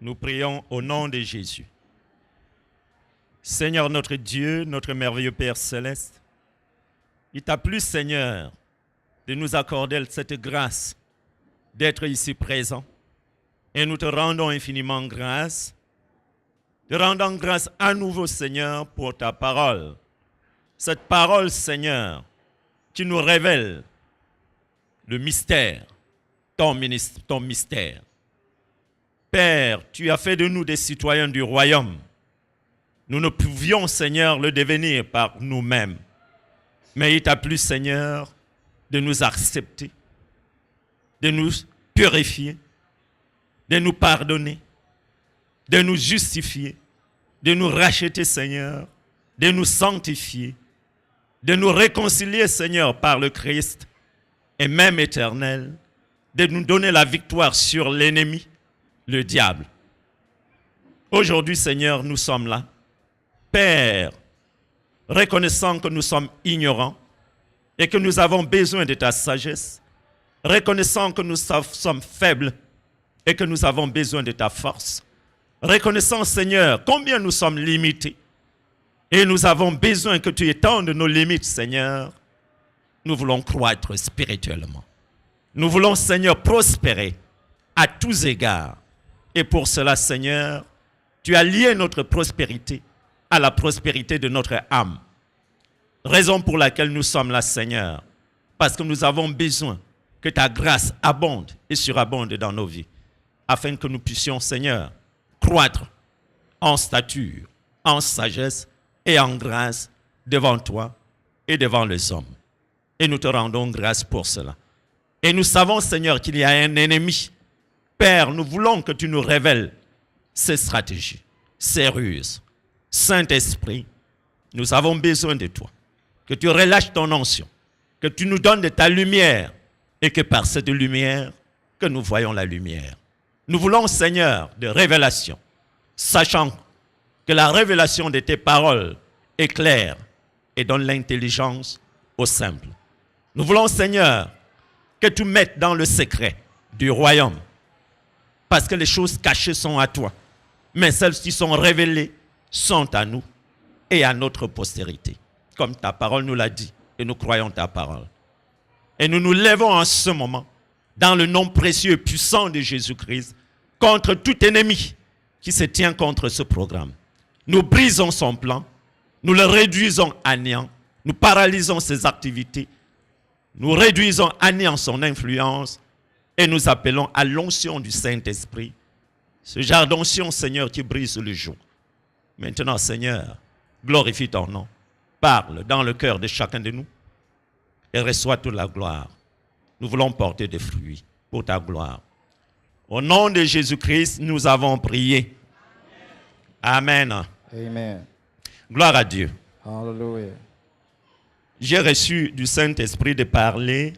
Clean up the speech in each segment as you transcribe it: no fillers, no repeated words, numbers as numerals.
Nous prions au nom de Jésus. Seigneur notre Dieu, notre merveilleux Père céleste, il t'a plu, Seigneur, de nous accorder cette grâce d'être ici présent. Et nous te rendons infiniment grâce. Te rendons grâce à nouveau, Seigneur, pour ta parole. Cette parole, Seigneur, qui nous révèle le mystère, ton mystère. Père, tu as fait de nous des citoyens du royaume. Nous ne pouvions, Seigneur, le devenir par nous-mêmes. Mais il t'a plu, Seigneur, de nous accepter, de nous purifier, de nous pardonner, de nous justifier, de nous racheter, Seigneur, de nous sanctifier, de nous réconcilier, Seigneur, par le Christ, et même éternel, de nous donner la victoire sur l'ennemi, le diable. Aujourd'hui, Seigneur, nous sommes là. Père, reconnaissant que nous sommes ignorants et que nous avons besoin de ta sagesse, reconnaissant que nous sommes faibles et que nous avons besoin de ta force, reconnaissant, Seigneur, combien nous sommes limités et nous avons besoin que tu étendes nos limites, Seigneur. Nous voulons croître spirituellement. Nous voulons, Seigneur, prospérer à tous égards. Et pour cela, Seigneur, tu as lié notre prospérité à la prospérité de notre âme. Raison pour laquelle nous sommes là, Seigneur, parce que nous avons besoin que ta grâce abonde et surabonde dans nos vies, afin que nous puissions, Seigneur, croître en stature, en sagesse et en grâce devant toi et devant les hommes. Et nous te rendons grâce pour cela. Et nous savons, Seigneur, qu'il y a un ennemi. Père, nous voulons que tu nous révèles ces stratégies, ces ruses. Saint-Esprit, nous avons besoin de toi. Que tu relâches ton onction, que tu nous donnes de ta lumière et que par cette lumière, que nous voyons la lumière. Nous voulons, Seigneur, de révélation, sachant que la révélation de tes paroles est claire et donne l'intelligence aux simples. Nous voulons, Seigneur, que tu mettes dans le secret du royaume, parce que les choses cachées sont à toi, mais celles qui sont révélées sont à nous et à notre postérité, comme ta parole nous l'a dit, et nous croyons ta parole. Et nous nous lèvons en ce moment, dans le nom précieux et puissant de Jésus-Christ, contre tout ennemi qui se tient contre ce programme. Nous brisons son plan, nous le réduisons à néant, nous paralysons ses activités, nous réduisons à néant son influence et nous appelons à l'onction du Saint-Esprit, ce genre d'onction, Seigneur, qui brise le jour. Maintenant, Seigneur, glorifie ton nom. Parle dans le cœur de chacun de nous et reçois toute la gloire. Nous voulons porter des fruits pour ta gloire. Au nom de Jésus-Christ, nous avons prié. Amen. Amen. Gloire à Dieu. Hallelujah. J'ai reçu du Saint-Esprit de parler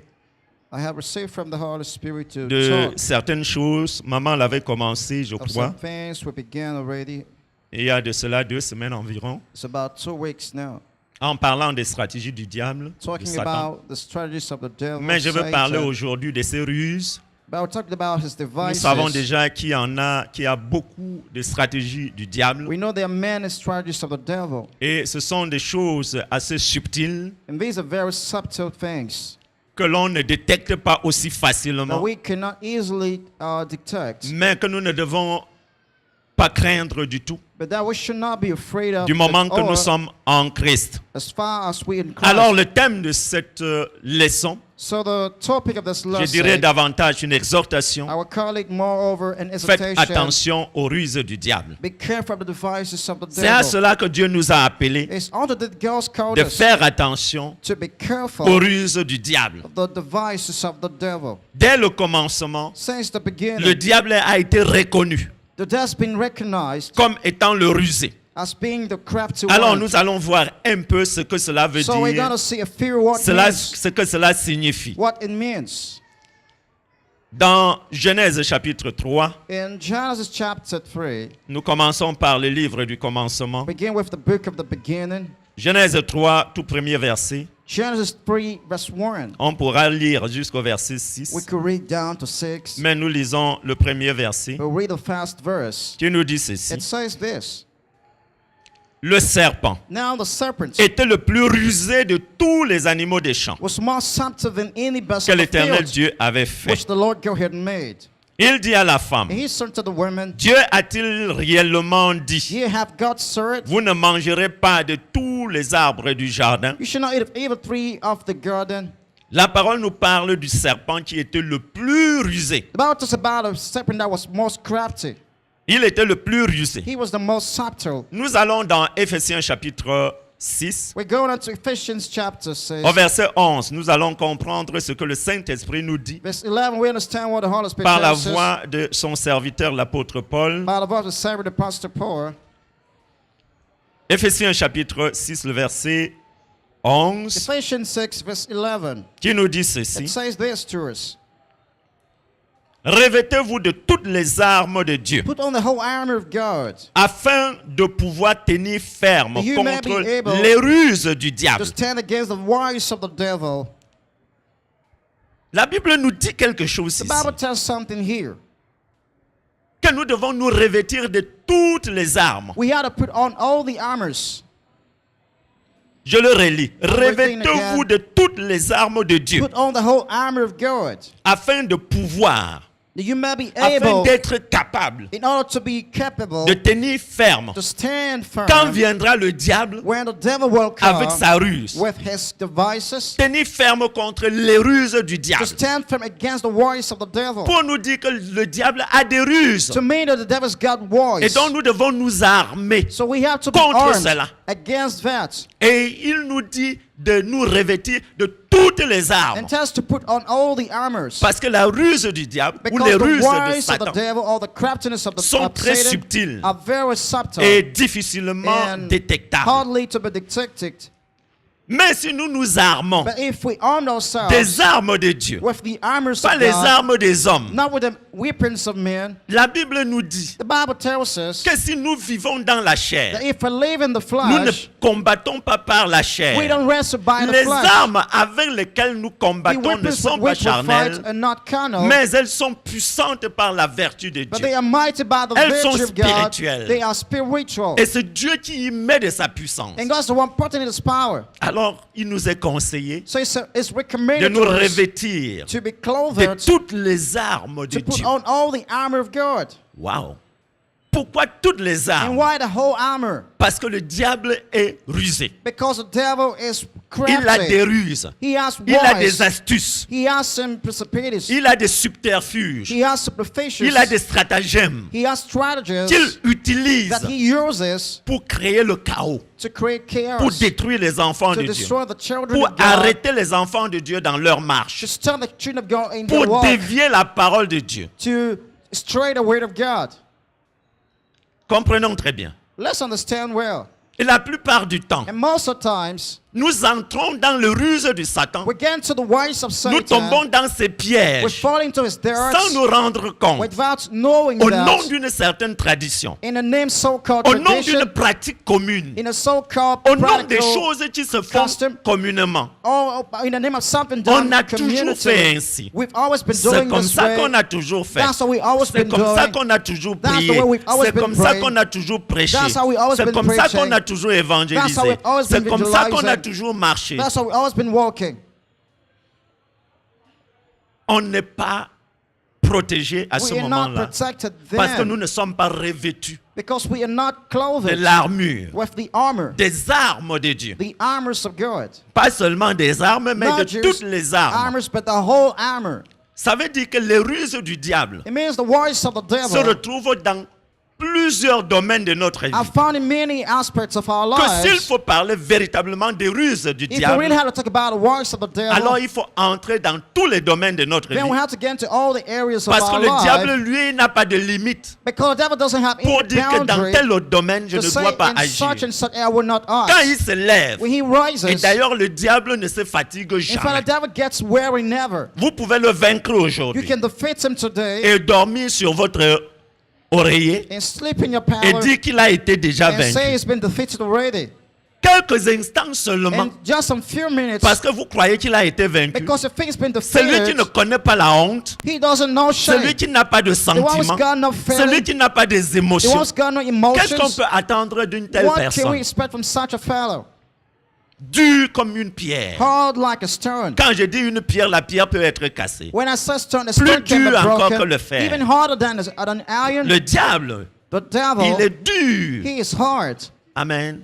I have received from the Holy Spirit to de talk certaines choses. Maman l'avait commencé, je of crois, some things we began already. il y a de cela 2 semaines environ, It's about 2 weeks now. en parlant des stratégies du diable, de Talking Satan. about the strategies of the devil. Mais je veux parler Satan. aujourd'hui de ces ruses. But we're talking about his Nous devices. savons déjà qu'il y a beaucoup de stratégies du diable. We know there are many strategies of the devil. Et ce sont des choses assez subtiles And these are very subtle things que l'on ne détecte pas aussi that facilement, we cannot easily detect. mais que nous ne devons pas craindre du tout, But that we should not be afraid of du moment at que nous all, sommes en Christ. as far as we in Christ. Alors le thème de cette leçon, So the topic of this je dirais lesson, davantage une exhortation. I will call it moreover an Faites exhortation. attention aux ruses du diable. Be careful of the devices of the C'est à devil. cela que Dieu nous a appelés It's onto that God's called de us faire attention to be aux careful ruses du diable. of the devices of the devil. Dès le commencement, Since the le beginning, diable a été reconnu the devil has been recognized comme étant le rusé. as being the crafty Alors one. nous allons voir un peu ce que cela veut So we're going dire, to see a few ce que cela signifie. what it means. Dans Genèse chapitre 3, In Genesis chapter 3, nous commençons par le livre du commencement. begin with the book of the beginning. Genèse 3, tout premier verset. Genesis 3, verse 1. On pourra lire jusqu'au verset 6. We could read down to 6. Mais nous lisons le premier verset We'll read the first verse. qui nous dit ceci. It says this. Le serpent Now the serpent était le plus rusé de tous les animaux des champs was more subtle than any beast que of the l'Éternel field, Dieu avait fait. which the Lord God had made. Il dit à la femme, And he said to the woman, Dieu a-t-il réellement dit, Ye have God said, vous ne mangerez pas de tous les arbres du jardin? you should not eat of every tree of the garden. La parole nous parle du serpent qui était le plus rusé. The Bible talks about a serpent that was most crafty. Il était le plus rusé. He was the most subtle. Nous allons dans Éphésiens chapitre 6. We're going on to Ephesians chapter 6. Au verset 11, nous allons comprendre ce que le Saint-Esprit nous dit Verse 11, we understand what the Holy Spirit par la tells us voix de son serviteur l'apôtre Paul. by the voice of the servant of Pastor Paul. Éphésiens chapitre 6, le verset 11, Ephesians 6, verse 11. qui nous dit It ceci. says this to us. Revêtez-vous de toutes les armes de Dieu, Put on the whole armor of God afin de pouvoir tenir ferme that you may contre be able les ruses du to diable. stand against the wiles of the devil. La Bible nous dit quelque chose The ici, Bible tells something here. que nous devons nous revêtir de toutes les armes. We have to put on all the armors. Je le relis. Everything Revêtez-vous again. de toutes les armes de Dieu, Put on the whole armor of God afin de pouvoir, that you may be afin able, d'être capable in order to be capable, de tenir ferme. to stand firm Quand viendra le diable when the devil will come avec sa ruse, with his devices, tenir ferme contre les ruses du to diable. stand firm against the wiles of the devil. Pour nous dire que le diable a des ruses To mean that the devil's got et wiles. donc nous devons nous armer So we have to be contre armed cela. against that. Et il nous dit de nous revêtir de toutes les armes. And tells us to put on all the armors. Parce que la ruse du diable ou Because les the ruses de wiles of the Satan devil or the craftiness of the sont of très Satan subtils are very subtle et difficilement and détectables. hardly to be detected. Mais si nous nous armons But if we arm ourselves des armes de Dieu, with the armors pas of les God, armes des hommes, not with the weapons of men, la Bible nous dit the Bible tells us que si nous vivons dans la chair, that if we live in the nous ne flesh, combattons pas par la we chair. don't wrestle by the Les flesh. armes avec lesquelles nous The combattons ne weapons sont with pas which we fight charnelles, are not carnal, mais elles sont puissantes par la vertu de but Dieu. they are mighty by the Elles sont virtue of God. spirituelles. They are spiritual. Et c'est Dieu qui y met de sa puissance. And God's the one putting in His power. Alors, il nous est conseillé So it's de recommended nous to us revêtir to be de clothed, toutes les armes de to put Dieu. on all the armor of God. Wow! Pourquoi toutes les And armes? why the whole armor? Parce que le diable est rusé. Because the devil is Il a des crafty. ruses. He has Il a des wiles. astuces. He has some possibilities. Il a des subterfuges. He has superstitions. Il a des stratagèmes He has strategies qu'il utilise that he uses pour créer le chaos, to create pour chaos, détruire les enfants to de Dieu, destroy the children pour of God, arrêter les enfants de Dieu dans leur marche, to stop the children of God in their pour walk, dévier la parole de Dieu. to stray the word of God. Comprenons très bien. Let's understand well. Et la plupart du temps, And most of the times, nous entrons dans le ruse de Satan. we get into the wiles of Nous tombons Satan. dans ses We pièges fall into his sans darts nous rendre compte, without knowing au nom that d'une certaine tradition, in the name so-called au nom tradition, d'une pratique commune, in a so-called au nom des practical, choses qui se font custom, communément. or in the name of something On done a in toujours fait community. ainsi. We've always been C'est doing comme this ça way. qu'on a toujours fait. That's how we always C'est been comme ça doing. qu'on a toujours That's the prié. way we've always C'est been comme ça praying. qu'on a toujours prêché. That's how we always C'est been comme ça qu'on preaching. a toujours That's how évangélisé. we've always C'est been comme ça qu'on a evangelizing. toujours marché. That's how we've always been walking. On n'est pas protégé à ce We are not moment-là protected parce que then nous ne sommes pas revêtus because we are not de clothed l'armure, with the armor, des armes de Dieu. the armors of God. Pas seulement des armes, mais Not de just toutes les armes. armors, but the whole armor. Ça veut dire que les ruses du diable It means the wiles of the se devil retrouvent dans plusieurs domaines de notre vie. are found in many aspects of our Que s'il lives. faut parler véritablement des ruses du If we diable, really have to talk about the wiles of the alors devil, il faut entrer dans tous les domaines de notre then we vie. have to get into all the areas of Parce que our le diable, life. lui, n'a pas de limite Because the devil doesn't have pour any dire que dans boundary tel autre domaine, je to ne say dois pas in such agir. and such I will not Quand act. il se lève, When he et rises, d'ailleurs le diable ne se fatigue in fact, jamais. the devil gets weary never. Vous pouvez le vaincre You aujourd'hui can defeat him today et dormir sur votre oreiller and sleep in your et power dire qu'il a été déjà and say vaincu. he's been defeated already. quelques instants seulement, in just some few minutes, parce que vous croyez qu'il a été vaincu. because if he's been Celui qui defeated, ne connaît pas la honte, he doesn't know celui shame. qui n'a pas de The one who's sentiments, got no celui feeling, qui n'a pas des the one émotions, who's got no qu'est-ce qu'on emotions, peut attendre d'une telle what can personne? we expect from such a fellow? Dur comme une pierre. Hard like a stone. Quand je dis une pierre, la pierre peut être cassée. When I say stone, the Plus stone can be dur encore que broken, le fer. even harder than an iron. Le diable, The il devil, est dur. he is hard. Amen.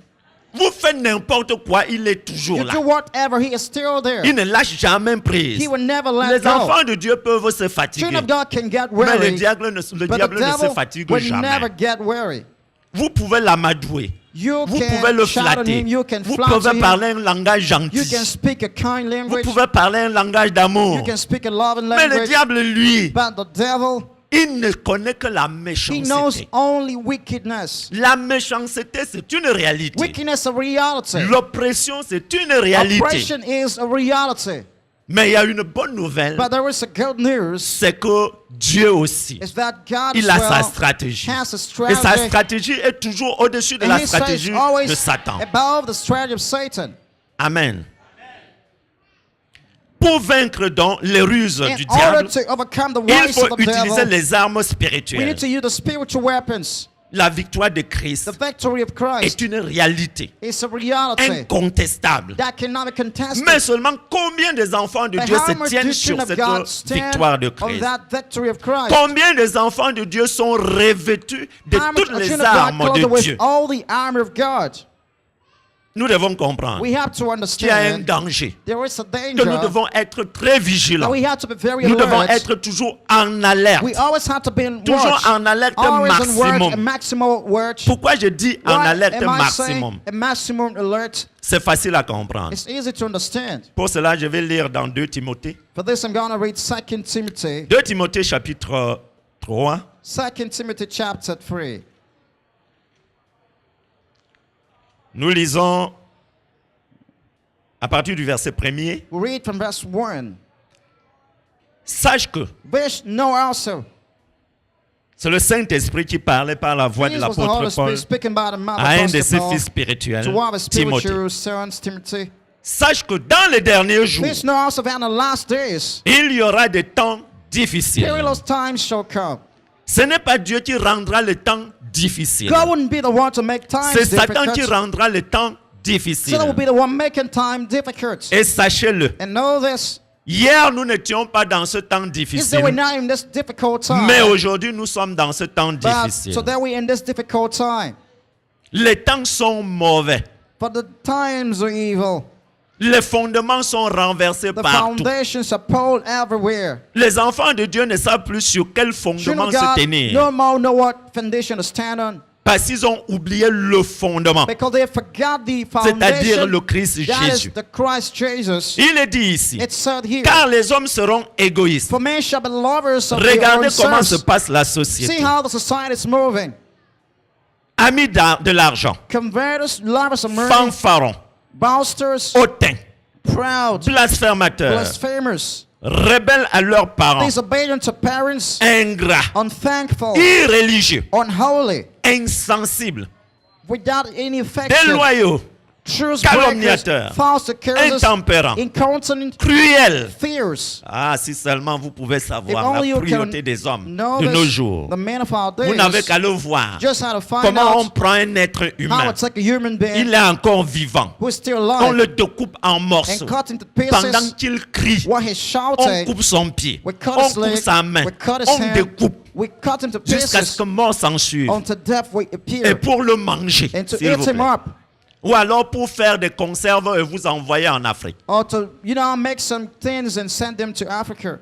Vous faites n'importe quoi, il est toujours You là. do whatever, he is still there. Il ne lâche jamais prise. He will never let Les go. enfants de Dieu peuvent se fatiguer. Children of God can get Mais le weary, diable ne se but the fatigue devil will jamais. never get weary. Vous pouvez l'amadouer. You Vous pouvez le can shout on flatter. him, you can Vous flatter pouvez him, parler un langage you gentil. can speak a kind Vous language, pouvez parler un langage d'amour. you can speak a loving Mais le language, diable, lui, but the devil, il ne connaît que la he knows méchanceté. only wickedness. La méchanceté, c'est une réalité. Wickedness is a reality. L'oppression, c'est une réalité. Oppression is a reality. Mais il y a une bonne nouvelle, But there is a good news, c'est que Dieu aussi, is that God il as a sa well stratégie. has a Et sa strategy, stratégie est toujours au-dessus de and la his strategy stratégie is always de Satan. above the strategy of Satan. Amen. Pour vaincre donc les ruses In du order diable, to overcome the il wiles faut of the utiliser devil, les armes we spirituelles. need to use the spiritual weapons. La victoire de Christ The victory of Christ est une réalité is a reality incontestable. that cannot be contested. Mais seulement combien des enfants de But Dieu how se much tiennent do sur children of cette God stand victoire de on Christ? that victory of Christ? Combien des enfants de Dieu sont revêtus de How much toutes are les children of God armes clothed de with Dieu? all the armor of God? Nous devons comprendre We have to qu'il y a un understand danger, there is a que nous danger devons être très that vigilants. we have to be very Nous devons alert. être toujours en alerte. We always have to be in Toujours watch. en alerte Always on watch, a maximum. maximum watch. Pourquoi je dis en Why alerte am I saying maximum? a maximum alert? C'est facile à comprendre. It's easy to understand. Pour cela, je vais lire dans 2 Timothée. For this, I'm going to read 2 Timothy. 2 Timothée chapitre 3. 2 Timothy chapter 3. Nous lisons à partir du verset 1er. We read from verse 1. Sache que Which know also. c'est le Saint-Esprit qui parlait par la voix de This was the l'apôtre Holy Paul Spirit speaking by the mouth à un of de Apostle ses Paul fils spirituels, to one of his Timothée. spiritual sons, Timothy. Sache que dans les derniers jours, This know also that in the last days, il y aura des temps difficiles. perilous times shall come. Ce n'est pas Dieu qui rendra le temps difficile. God wouldn't be the one to make times C'est Satan qui difficult. rendra le temps difficile. Satan will be the one making time difficult. Et sachez-le, And know this, hier nous n'étions pas dans ce temps is that difficile, we're not in this difficult time. mais aujourd'hui nous sommes dans ce temps But difficile. so that we're in this difficult time. Les temps sont mauvais. But the times are evil. Les fondements sont renversés The partout. foundations are pulled everywhere. Les enfants de Dieu ne savent plus sur quel Children fondement of se God tenir. no more know what foundation to stand on. Parce qu'ils ont oublié le fondement, Because they forgot the c'est-à-dire foundation. le Christ That is Jésus. the Christ Jesus. Il est dit ici, It's said here. car les hommes seront égoïstes. For men shall be lovers of their Regardez own comment se selves. passe la See société. how the society is moving. Amis de l'argent, Converters, lovers of money, fanfarons, boasters, hautains, proud, blasphémateurs, blasphemers, rebelles à leurs parents, disobedient to parents, ingrats, unthankful, irréligieux, unholy, insensibles, without any affection, déloyaux, truth breakers, calomniateurs, false accusers, intempérants, incontinent, cruels. fierce. Ah, si seulement vous pouvez If savoir only la you cruauté can des hommes know de nos this, jours. the men of our Vous n'avez days, qu'à le voir. just how to find Comment on out prend un être how humain. to take a human being Il est encore vivant. who is still On alive le découpe en morceaux. and cut into Pendant pieces qu'il crie, while he's on shouting. coupe son pied. We cut On his coupe leg, sa main. we cut his On hand, découpe we cut him to jusqu'à ce pieces que mort s'en suive. until death will Et appear pour le manger, and to s'il eat vous him plaît. up Ou alors pour faire des conserves et vous envoyer en Afrique. or to, make some things and send them to Africa.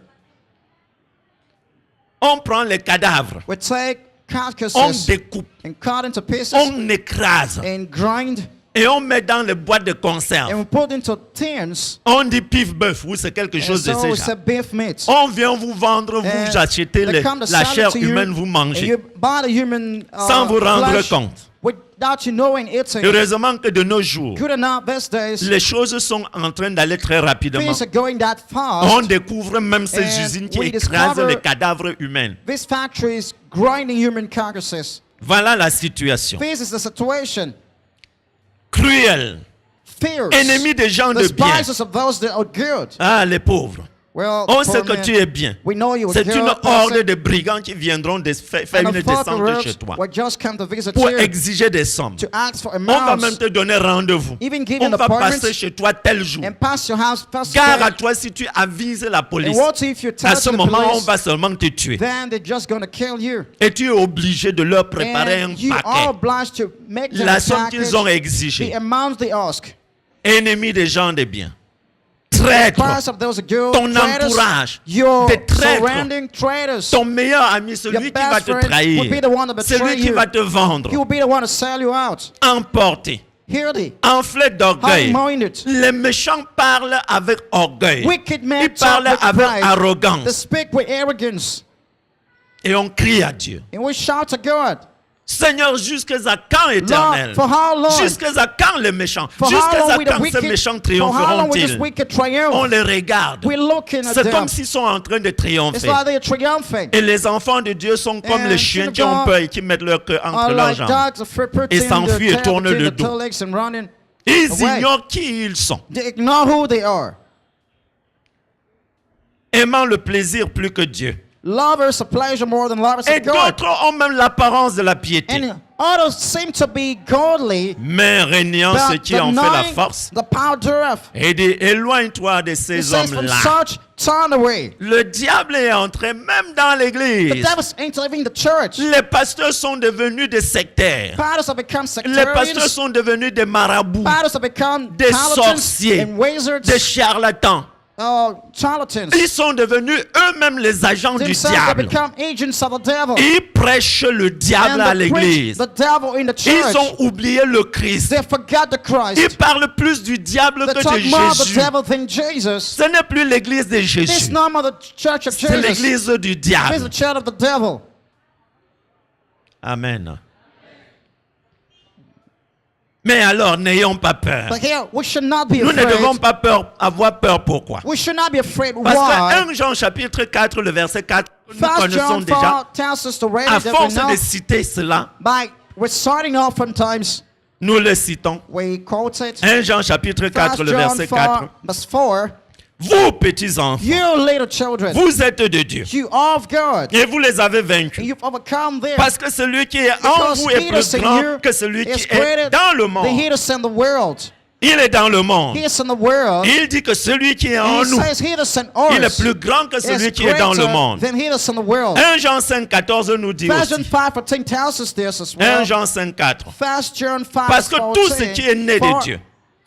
On prend les cadavres. We take On carcasses découpe. and cut into pieces On écrase. and grind Et on met dans les boîtes de conserve. and we put into tins. On dit pif bœuf ou c'est quelque And chose de so ce it's a genre. beef meat. On vient vous vendre, vous And achetez they come to la sell chair it to you, humaine, vous and mangez. you buy the human Sans vous rendre flesh compte. without you knowing eating. Heureusement que de nos jours, Good enough these days. les choses sont en train d'aller très rapidement. Things are going that On fast. découvre même ces And usines qui we écrasent discover- les cadavres humains. This factory is grinding human carcasses. Voilà la situation. This is the situation. Cruelle, fierce, ennemi des gens de bien. despisers of those that are good. Ah, les pauvres. Well, On the sait poor que man, tu es bien. we know you are C'est good une person, horde de brigands qui viendront faire and une the folk descente chez toi will just come to visit pour you exiger des sommes. to ask for On va même amounts, te donner rendez-vous. even give On an va appointment, passer chez toi tel jour. and pass your house, pass Gare à your toi si tu avises la and police. what if you tell À ce the moment, on police, va seulement te tuer. then they're just going to kill you. Et tu es obligé de leur préparer un And you are paquet. obliged to make them La a somme qu'ils ont package, exigée. the amount they ask. Ennemis des gens de bien. Traître. Price of those good Ton traitors, entourage. your Des traîtres. surrounding traitors. Ton meilleur ami, celui Your qui va best te friend will be trahir. the one that Celui betray qui you. va te vendre. He will be the one to sell you out. Emporté. Hear thee. Enflé d'orgueil. High-minded. Les méchants parlent avec orgueil. Wicked men Ils talk parlent with avec pride. They arrogance. speak with arrogance. Et on crie à Dieu. And we shout to God, Seigneur, jusqu'à quand, éternel? Lord, for how long? Jusqu'à quand les méchants? For how Jusqu'à long will the quand ces wicked, méchants for how long will this triompheront-ils? wicked On triumph? les regarde. We're looking at C'est them. comme s'ils sont en train de It's triompher. like they're triumphing. Et les enfants de Dieu sont comme And les chiens qui children ont peur et qui mettent leur queue entre Are leurs like jambes. dogs of Et s'enfuient et tournent le the dos. two legs and running. Ils away. ignorent qui ils sont, They ignore who they are. aimant le plaisir plus que Dieu. Lovers of pleasure more than lovers Et of God. d'autres ont même l'apparence de la piété, And others seem to be godly, mais régnant ce but qui en fait la denying force. the power thereof. Et dit, éloigne-toi de He ces says from hommes-là. such, turn away. Le diable est entré même dans The l'église. devil's entering the church. Les pasteurs sont devenus des sectaires. Pastors have become Les pasteurs sectarians. sont devenus des marabouts, Pastors have become des charlatans sorciers, and wizards. des charlatans. Charlatans. Ils sont devenus eux-mêmes les agents du Themselves they diable. become agents of the devil. Ils prêchent le diable à And they preach l'église. the devil in the Ils church. ont oublié le Christ. They forgot the Christ. Ils parlent plus du diable They que talk de more of the Jésus. devil than Jesus. Ce n'est plus l'église de This Jésus. is not more the church of C'est Jesus. l'église du It's the diable. church of the devil. Amen. Mais alors, n'ayons pas peur. But here, we should not be Nous ne devons afraid. pas avoir peur. Pourquoi? We should not be afraid. Parce Why? que 1 Jean chapitre 4, le verset 4, nous First connaissons John déjà. 4 tells us already À that we force know de citer cela, by reciting oftentimes nous le citons. we quote it. 1 Jean chapitre 4, First le John verset 4. 4, verse 4. Vous, petits enfants, You little children, vous êtes de Dieu. you are of God, Et vous les avez and vaincus. you've overcome them. Parce que celui qui est en Because vous he est plus that's in grand you que celui qui is est greater dans le than he monde. that's in the world. Il est dans le monde. He is in the world. Il dit que celui qui est en He nous, says he that's in il est us plus grand que is celui qui est dans le greater monde. than he that's in the world. 1 Jean 5, 14 nous dit First John aussi. 5:14 tells us this as 1 well. Jean 5, 4. First John 5 Parce que tout ce qui est né de Dieu,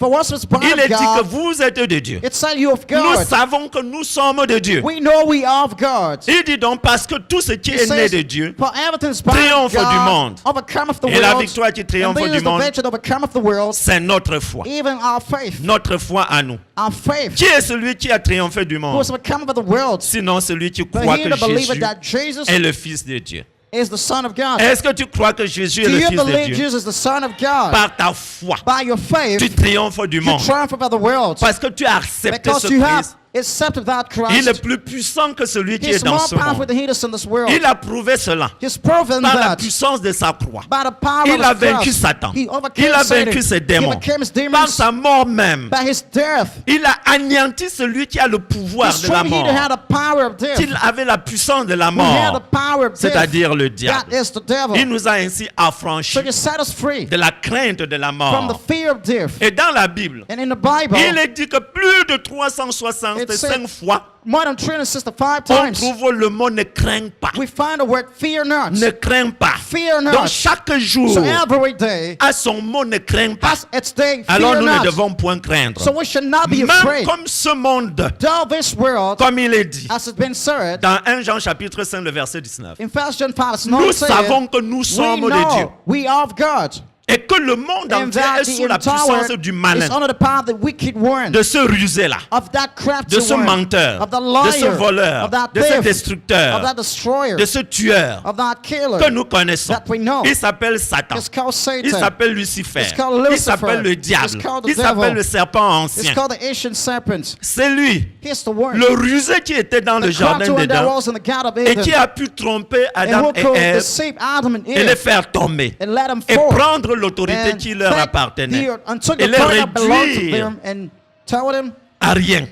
for what was born il of est dit que God, vous êtes de Dieu. it's said you of Nous God. savons que nous sommes de Dieu. We know we are of God. Il dit donc parce que tout ce qui He est né says, de Dieu, for everything is born of triomphe God, du monde. overcome of the Et la world, victoire qui triomphe and this du is the monde, victory that overcome of the world, c'est notre foi. even our faith. Notre foi à nous. Our faith Qui est celui qui a triomphé du who monde? has overcome of the world. Sinon celui qui But croit he que that believeth Jésus that Jesus est le Fils de Dieu. is the Son of God. Est-ce que tu crois que Jésus est Do le you Fils de believe Dieu? Jesus is the Son of God? Par ta foi, By your tu faith, triomphes du you monde. triumph over the world. Parce que tu as accepté Because ce you have Christ. accepted that Il Christ. est plus puissant que celui qui He's est dans more ce powerful monde. than he is in this world. Il a prouvé cela He's proven par la that puissance de sa croix. by the power Il of a his vaincu cross, Satan. he overcame Il a Satan. vaincu ses He démons. overcame his Par demons. sa mort même, By his death, il a anéanti celui qui a le pouvoir de la destroyed he mort. that had the power of death. Il avait la puissance de la Who had the mort, power of death. c'est-à-dire le That diable. is the devil. Il nous a ainsi affranchis So he set us free de la crainte de la from the mort. fear of death. Et dans la Bible, And in the Bible, il est dit que plus de 365 fois, more than 365 on times, trouve le mot ne crains pas. we find the word fear not. Ne crains pas. Fear Donc not. chaque jour So every day, a son mot ne crains pas. as its day, Alors fear nous ne not. devons point craindre. So we should not be Même afraid. comme ce monde, Though this world, comme il est dit as it's been said, dans 1 Jean chapitre 5, le verset 19. in 1 John 5, it's Nous not said, savons que nous we sommes de Dieu. know we are of God. Et que le monde And entier that est sous the la entire puissance world du is malin, under the power of the wicked one, de ce rusé-là, of that crafty de ce one, menteur, of the de ce liar, voleur, of that de ce thief, of destructeur, that destroyer, de ce tueur of that killer. que nous connaissons. that we know. Il s'appelle Satan. It's called Il Satan. s'appelle Lucifer. It's called Il Lucifer. s'appelle le It's diable. called the Il s'appelle devil. le serpent It's ancien. called the ancient serpent. C'est lui, He's the one. le rusé qui était dans le The crafty jardin one that d'Éden was in the Garden of et Eden. qui a pu tromper And Adam who et could Ève deceive Adam and et les Eve faire tomber and let them et fall prendre l'autorité and qui leur appartenait took et the les authority that belonged to réduire them and told them à rien.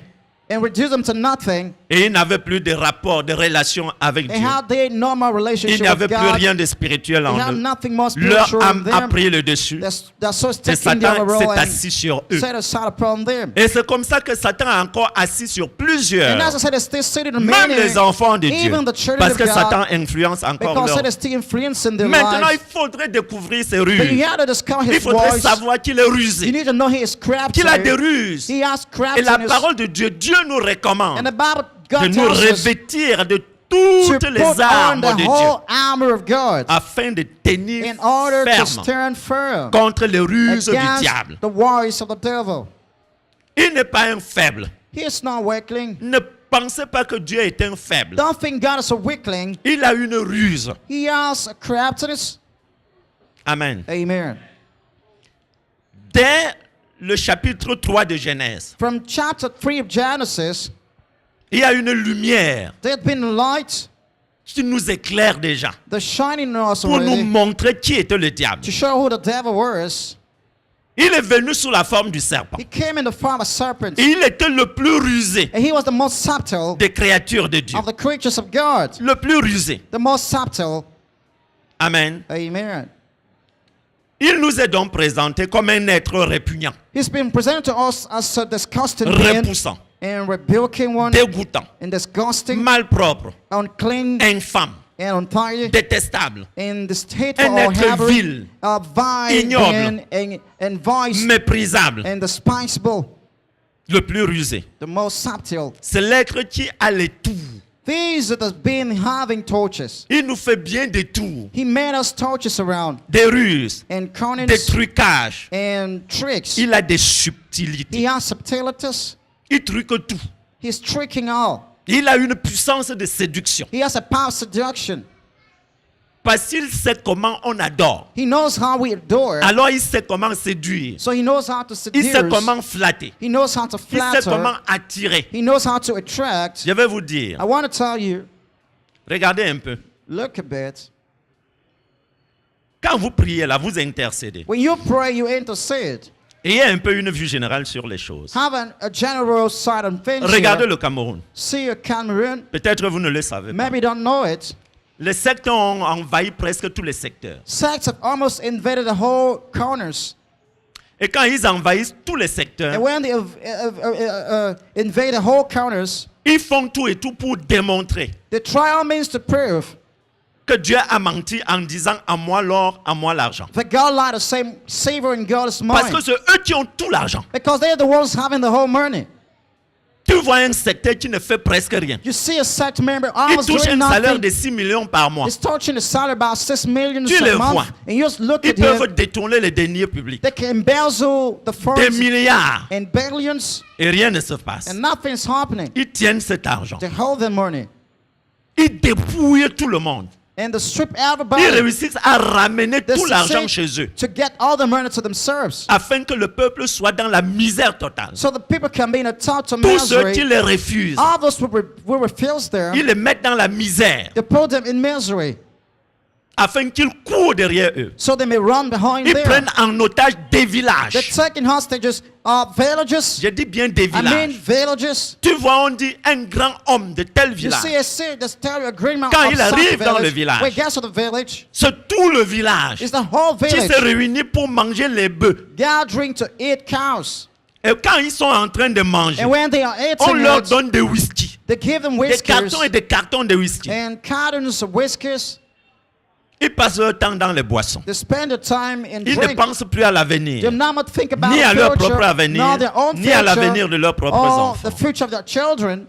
and reduced them to nothing. Et ils n'avaient plus de rapport, de relation avec And Dieu. how they normal Il relationship n'y avait with plus God. rien de spirituel They en have eux. nothing more Leur spiritual in âme a them. pris le dessus. That so Et taking the Satan other role s'est and assis sur eux. set aside upon them. Et c'est comme ça que Satan a encore assis sur plusieurs. And as I said, it's still sitting in Même many, les enfants de Dieu. even the children Parce of que God, Satan influence encore because leur. it is still influencing their Maintenant, il lives. faudrait découvrir ses But you ruses. have to discover Il his faudrait voice. savoir qu'il est You rusé. need to know he is crafty. Qu'il a des ruses. He has Et crafty. la parole de Dieu, Dieu nous recommande And the Bible, de God nous tells us revêtir de to toutes put les on armes the de Dieu whole armor of God afin de tenir in order to ferme stand firm contre les ruses du against diable. the worries of the devil. Il n'est pas un faible. He is not weakling. Ne pensez pas que Dieu est un faible. Don't think God is a weakling. Il a une ruse. He has a craftiness. Amen. Amen. Dès le chapitre 3 de Genèse, From chapter 3 of Genesis, il y a une lumière there's been a light qui nous éclaire déjà that's shining in us pour nous already montrer qui était le diable. to show who the devil was. Il est venu sous la forme du serpent. He came in the form of a serpent. Et il était le plus rusé And he was the most subtle des créatures de Dieu. of the creatures of God. Le plus rusé. The most subtle. Amen. Amen. Il nous est donc présenté comme un être répugnant, He's been presented to us as a disgusting being repoussant, and rebuking one dégoûtant, and disgusting, malpropre, unclean infâme, and untidy détestable, and distasteful un or être having vil, a vile ignoble, and vice méprisable, and despicable. le plus rusé. The most subtle. C'est l'être qui a les tours. These are the being having torches. Il nous fait bien des tours, He made us torches around des ruses, and des cunning trucages. and tricks. Il a des subtilités. He has subtilities. Il truque tout. He's tricking all. Il a une puissance de séduction. He has a power of seduction. Parce qu'il sait comment on adore. He knows how we adore. Alors il sait comment séduire. So he knows how to Il seduce. sait comment flatter. He knows how to Il sait comment flatter. attirer. He knows how to attract. Je vais vous dire. I want to tell you, Regardez un peu. look a bit. Quand vous priez là, vous intercédez. When you pray, you intercede. Ayez un peu une vue générale sur les choses. Have a general side on things Regardez here. le Cameroun. See Cameroon. Peut-être vous ne le savez pas. Maybe you don't know it. Les sectes ont envahi presque tous les secteurs. Sects have almost invaded the whole corners. Et quand ils envahissent tous les secteurs, And when they invade the whole corners, ils font tout et tout pour démontrer the trial means to prove que Dieu a menti en disant à moi l'or, à moi l'argent. that God lied the same savor in God's Parce mind. que c'est eux qui ont tout l'argent. Because they're the ones having the whole money. Tu vois un secteur qui ne fait presque rien. You see a sect member Il almost touche doing un salaire nothing. de 6 millions par mois. He's touching the salary about 6 million Tu les a month. vois. And you just look Ils at peuvent him. détourner les deniers publics. They can embezzle the Des funds milliards. and billions, Et rien ne se passe. and nothing's happening. Ils tiennent cet argent. They hold their money. Ils dépouillent tout le monde. And they strip Ils everybody. réussissent à ramener They tout l'argent succeed chez eux. to get all the money to themselves. Afin que le peuple soit dans la misère totale. So the people can be in a total Tous ceux qui misery. les refusent, All those who refuse them, ils les mettent dans la misère. they put them in misery. Afin qu'ils courent derrière eux. So they may run behind Ils them. prennent en otage des They're villages. taking hostages villages. Je dis bien des I mean villages. villages. Tu vois, on dit un grand homme de tel You village. see a city that's telling you a great man Quand of il such arrive dans le village. village, When he gets to the village, C'est tout le village it's the whole qui village se réunit pour manger les bœufs. gathering to eat cows. Et quand ils sont en train de manger, And when they are on eating leur it, donne des whisky. they give them Des whiskers cartons et des cartons de whisky. and cartons of whiskers. Ils passent leur temps dans les boissons. They spend their time in Ils ne drink. pensent plus à l'avenir, They not think about ni à the leur future, propre avenir, nor their own ni à l'avenir future, de leurs propres or enfants. the future of their children.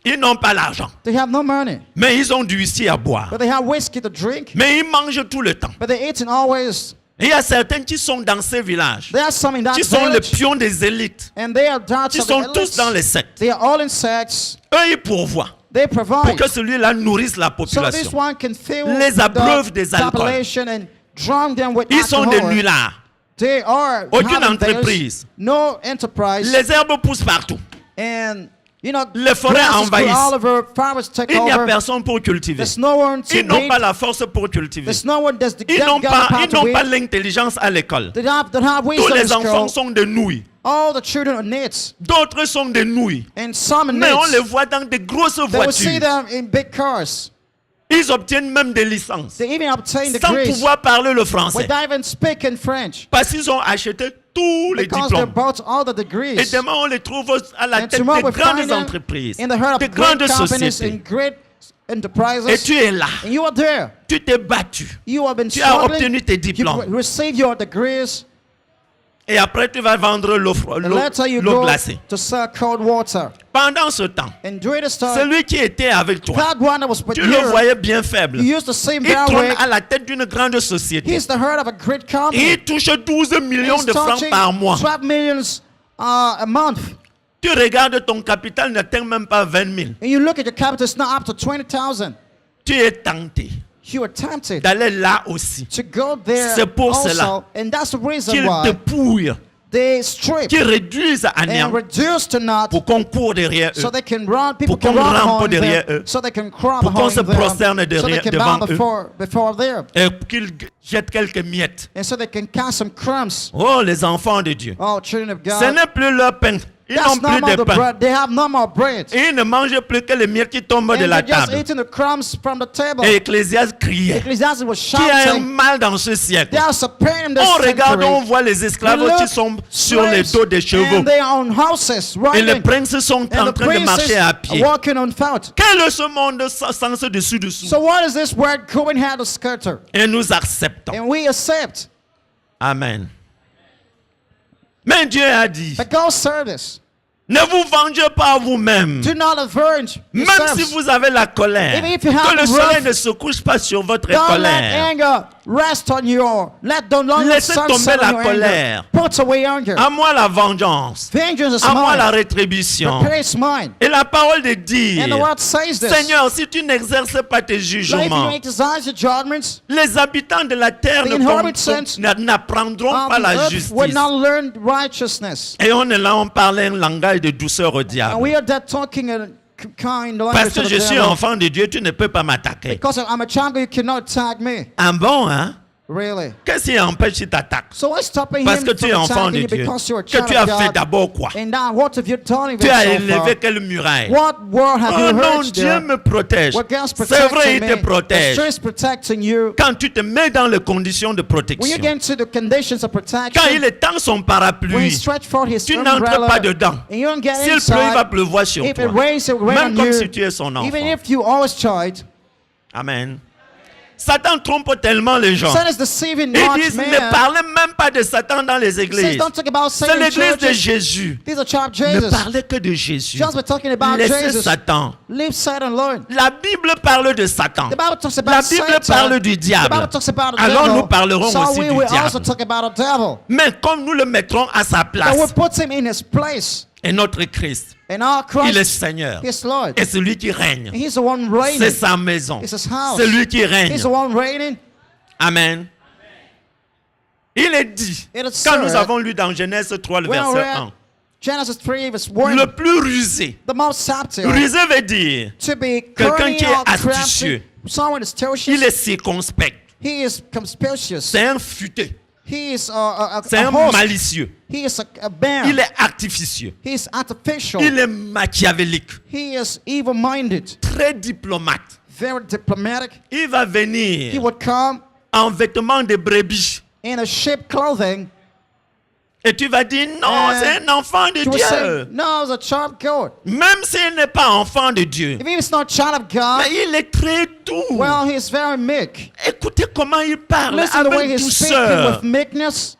Ils n'ont pas l'argent, They have no money, mais ils ont du whisky à boire. but they have whiskey to drink. Mais ils mangent tout le temps. But they're eating always. Et il y a certains qui sont dans ces villages, There are some in that qui sont les village, pions des élites, and they are dots qui of sont the tous dans elites. les sectes. They are all in sects. Eux, ils pourvoient They pour provide. que celui-là nourrisse la So this population. one can fill Les abreuvent the des alcools. population and drown them with Ils sont des alcohol. nullards. They are Aucune having theirs, entreprise. no enterprise, Les herbes poussent partout. and You know, Les forêts grasses grow envahissent. all over, farmers take Il n'y a over. personne pour cultiver. There's no one to Ils n'ont weed. pas la force pour cultiver. There's no one that's the Ils n'ont got pas, the power ils to n'ont pas weed. l'intelligence à l'école. They don't have Tous wisdom in les enfants school. sont des nouilles. All the children are nits. D'autres sont des nouilles. And some are Mais on les nits. voit dans des grosses They will see voitures. them in big cars. Ils obtiennent même des licences. They even obtain Sans degrees pouvoir parler le français. without even speaking French. Parce qu'ils ont acheté tous les Because they diplômes. bought all the Et degrees. demain, on les trouve à la And tête tomorrow des we find grandes them entreprises, in the heart des of great grandes companies sociétés. and great Et enterprises. tu es là. And you are there. Tu t'es battu. You have been Tu as struggling. obtenu tes You diplômes. received your degrees. Et après, tu vas vendre l'eau And later you l'eau go glacée. to sell cold water. Pendant ce temps, And during this time, celui qui était avec toi, that one that was with tu le you, voyais bien faible. you used to see him Il that tourne way. à la tête d'une grande société. He's the head of a great company. Et il touche 12 millions He's de francs touching par mois. 12 millions a month. Tu regardes ton capital n'atteint même pas 20 000. And you look at your capital, it's not up to 20,000. Tu es tenté You are tempted d'aller là aussi. to go there C'est pour also. cela And that's the reason Qu'ils te why pouillent, they strip qu'ils réduisent à and néant reduce to naught pour qu'on court derrière eux. so they can run, people Pour can qu'on run rampe behind derrière them, eux. so they can crawl Pour qu'on se behind them, prosterne so they derrière- can devant bow eux. before there, Et qu'ils jettent quelques miettes. and so they can cast some crumbs. Oh, les enfants de Dieu. Oh, children of Ce God, n'est plus leur pain. Ils n'ont that's plus no more de the pain. bread. They have no more bread. Et ils ne mangent plus que les miettes qui tombent de And la they're just table. eating the crumbs from the table. Et Ecclésiaste criait. Ecclesiastes was Qui a un shouting, mal dans ce siècle? there's a pain in this On regarde, on century. voit les esclaves We qui look, sont sur les slaves dos des chevaux. and they own houses, Et les riding, princes sont and en the train de princes marcher à are pied. walking on foot. Quel est ce monde sans ce dessus-dessous? So what is this word going here to scatter? Et nous acceptons. And we accept. Amen. Mais Dieu a dit, But God serve this. ne vous vengez pas à vous-même. Do not avenge Même yourselves. si vous avez la colère, Even if you have que le wrath, soleil ne se couche pas sur votre Don't let colère. anger rest on you. Don't let Laissez sun tomber set la on your anger. colère. Put away anger. À moi la vengeance, Vengeance is à moi la mine. rétribution. Prepare is mine. Et la parole de dire, And the word says this. Seigneur, si tu n'exerces pas tes Like if you jugements, exercise your judgments, les habitants de la terre The inhabitants n'apprendront of pas the la earth justice. will not learn righteousness. Et on est là, on parle un langage de douceur au And diable. we are there talking a kind Parce language que of the je suis devil. enfant de Dieu, tu ne peux pas m'attaquer. Because I'm a child, you cannot tag me. Ah bon, hein? Really. Qu'est-ce qui empêche qu'il t'attaque? So what's stopping Parce him que tu es from enfant de attacking you Dieu. because you're a Que child tu as of fait God? d'abord quoi? And now what have you done even Tu as so élevé far? quelle muraille? What word have Oh you non, heard Dieu there? me protège. What God's C'est vrai, protecting il te me. protège. The is protecting you. Quand tu te mets dans les conditions de When you protection, get into the conditions of protection, quand il étend son when he parapluie, stretch forth his tu n'entres umbrella, pas dedans. and you don't get S'il pleut, il va inside, pleuvoir sur if toi. it rains, it will rain Même on comme you. si tu es son enfant. Even if you always child, Amen. Satan trompe tellement les gens. Satan is deceiving Ils much disent, ne man. parlez même pas de Satan dans les He says, églises. don't talk about C'est Satan in l'église de churches. Jésus. These are child Ne Jesus. parlez que de Jésus. Just we're talking about Laissez Jesus. Satan. Leave Satan alone. La Bible parle de Satan. The Bible talks La about Bible Satan. parle du The diable. Bible talks about the Alors devil. nous parlerons so aussi we du will also diable. talk about the devil. Mais comme nous le mettrons à sa But place, we put him in his place. et notre Christ, And our il est Christ Seigneur. is Lord. Et celui qui règne, He's the one reigning. c'est sa maison. It's his house. C'est lui qui règne. He's the one reigning. Amen. Il est dit, It is quand nous said, avons lu dans Genèse 3, le when I verset read Genesis 3 verse 1, 1, le plus rusé. the most subtle, Rusé veut dire, to be quelqu'un cunning qui est or astucieux. crafty, someone is il astucious, est circonspect. he is conspicuous, C'est un futé. he is C'est a un host, malicieux. he is a bear, Il est artificieux. he is artificial, Il est machiavélique. he is evil-minded, Très diplomate. very diplomatic. Il va He venir would come en vêtements de brebis. in a sheep clothing. Et tu vas dire, non, c'est un enfant de He would say, Dieu. no, it's a child goat. Même s'il n'est pas enfant de Dieu. If he's not child of God, Mais il est très doux. well, he's very meek. Écoutez comment il parle Listen to the way avec he's speaking douceur. with meekness.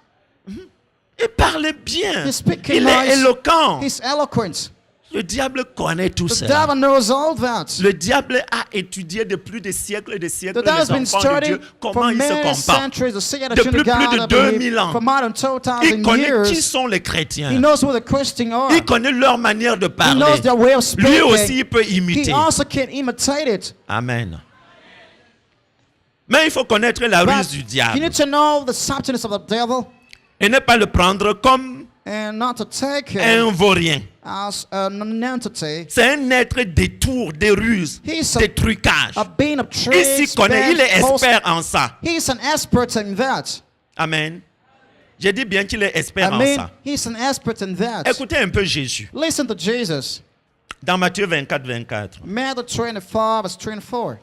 Il parle bien. He's speaking Il est nice. éloquent. He's eloquent. Le diable connaît tout The cela. devil knows all that. Le diable a étudié de plus de siècles et de siècles The devil has les been enfants de studying Dieu, comment for ils se many comportent. centuries to see that the Depuis children of plus de God, I believe, 2000 ans. for more than Il 2,000 connaît qui years. sont les He chrétiens. knows who the Christians are. Il connaît leur manière de He parler. knows their way of Lui aussi, speaking. il peut He imiter. also can imitate it. Amen. Mais il faut connaître la But ruse du you diable. need to know the substance of the devil Et ne pas le prendre comme and not to take him un vaurien. as an entity. C'est un être des tours, des ruses, He's des trucages. a being of Il s'y tricks, connaît, il est bends, expert en ça. He's an expert in that. Amen. J'ai dit bien qu'il est expert I en mean, ça. he's an expert in that. Écoutez un peu Jésus. Listen to Jesus. Dans Matthieu 24, 24. Matthew 24, verse 24.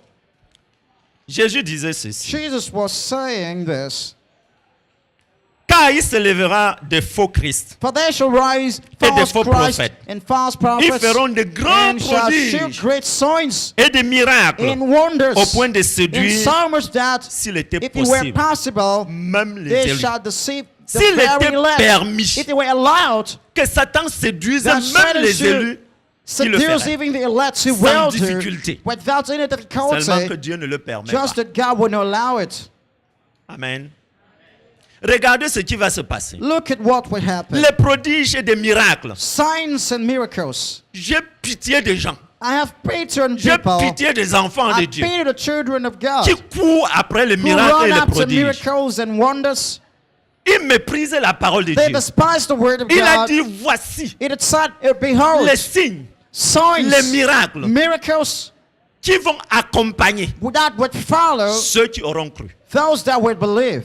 Jésus disait ceci. Jesus was saying this. Car il se lèvera de faux Christ. For there shall rise Et de false faux Christ prophètes. and false Ils prophets, feront de grands and shall show prodiges great signs et des miracles and wonders, au point de in séduire, so much that, s'il était if it were possible, possible, même les they élus. shall deceive the S'il very était elect. permis If they were allowed, que Satan séduise that même Satan les should élus, il le seduce ferait. even the elect who Sans will do, difficulté. without any Seulement difficulty, que Dieu ne le permet pas. just that God will not allow it. Amen. Regardez ce qui va se passer. Look at what will happen. Les prodiges et des miracles. Signs and miracles. J'ai pitié des gens. I have pity on J'ai people. pitié des enfants de I Dieu pity the children of God qui courent après les who miracles run et les after prodiges. miracles and wonders. Ils méprisent la parole de They Dieu. despise the word of Il a God. dit, voici It said, behold, les signes, signs, les miracles miracles qui vont accompagner that would follow ceux qui auront cru. those that would believe.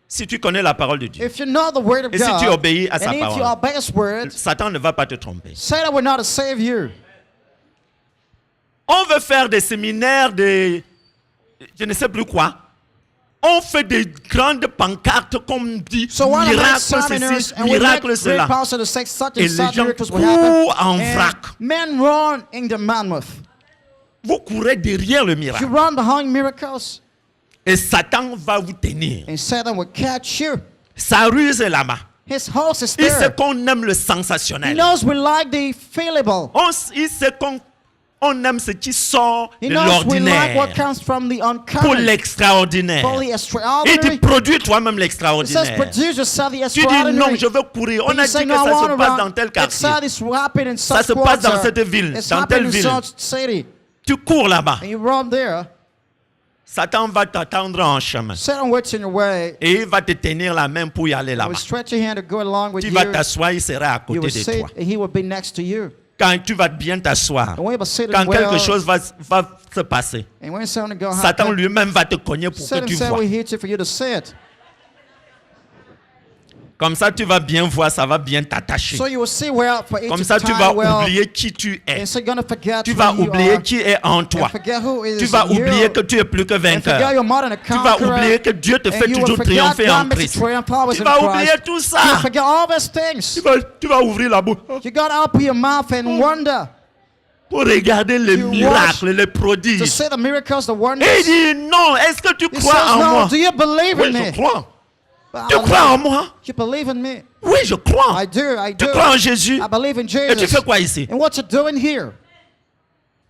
Si tu connais la parole de Dieu, If you know the word of et si God, tu obéis à sa and if you parole, obey His word, Satan ne va pas te tromper. Satan will not save you. On veut faire des séminaires de je ne sais plus quoi. On fait des grandes pancartes comme dit So one of the miracle seminars, ceci, and we make miracle great cela. pastor to say such Et and les such gens miracles will happen. courent en And vrac. men run in the mammoth. Vous courez derrière le You miracle. run behind miracles, Et Satan va vous tenir. and Satan will catch you. Sa ruse est là-bas. His horse is Il sait there. qu'on aime le He sensationnel. knows we like the feelable. Il sait qu'on aime ce qui sort He de knows we like what l'ordinaire comes from the pour uncommon, l'extraordinaire. for the Il dit extraordinary. produis toi-même It says l'extraordinaire. produce yourself the Tu dis non, extraordinary. je veux courir. On But a you say, dit que no, I ça want se to passe run. dans tel It quartier. said it's happening in Ça such se passe dans quarter. cette ville, It's dans telle happening in ville. such city. Tu cours là-bas. And you run there. Satan va t'attendre en chemin. Satan waits in your way. Et il va te tenir la main pour y aller He là-bas. will stretch your hand to go along with Tu you. vas t'asseoir, il sera à You côté will de sit, toi. and he will be next to you. Quand tu vas bien t'asseoir, And when you will sit quand well, quelque chose va se passer, and when something go Satan happen, lui-même va te cogner pour que Satan tu said vois. we hit you for you to sit. Comme ça, tu vas bien voir, ça va bien t'attacher. So you will see well for it Comme to ça, tu tie vas well. oublier qui tu es. And so you're going to forget Tu who vas you oublier are. qui est en And toi. forget who is Tu vas in you. oublier que tu es plus que And forget vainqueur. you're more than a Tu vas conqueror. oublier que Dieu te And fait you will toujours forget triompher God en makes you Christ. triumph always Tu in vas Christ. oublier tout You ça. forget all those things. Tu vas ouvrir la bouche You got to open your mouth and wonder pour regarder les You miracles, les to prodiges. see the miracles, the Et wonders. il dit non, est-ce que tu He crois says, en no, moi? do you believe Oui, in je me? crois. Well, Tu crois en moi? You believe in me? Oui, je crois. I do, I Tu do. crois en Jésus? I believe in Et tu Jesus. fais quoi ici? And what you're doing here?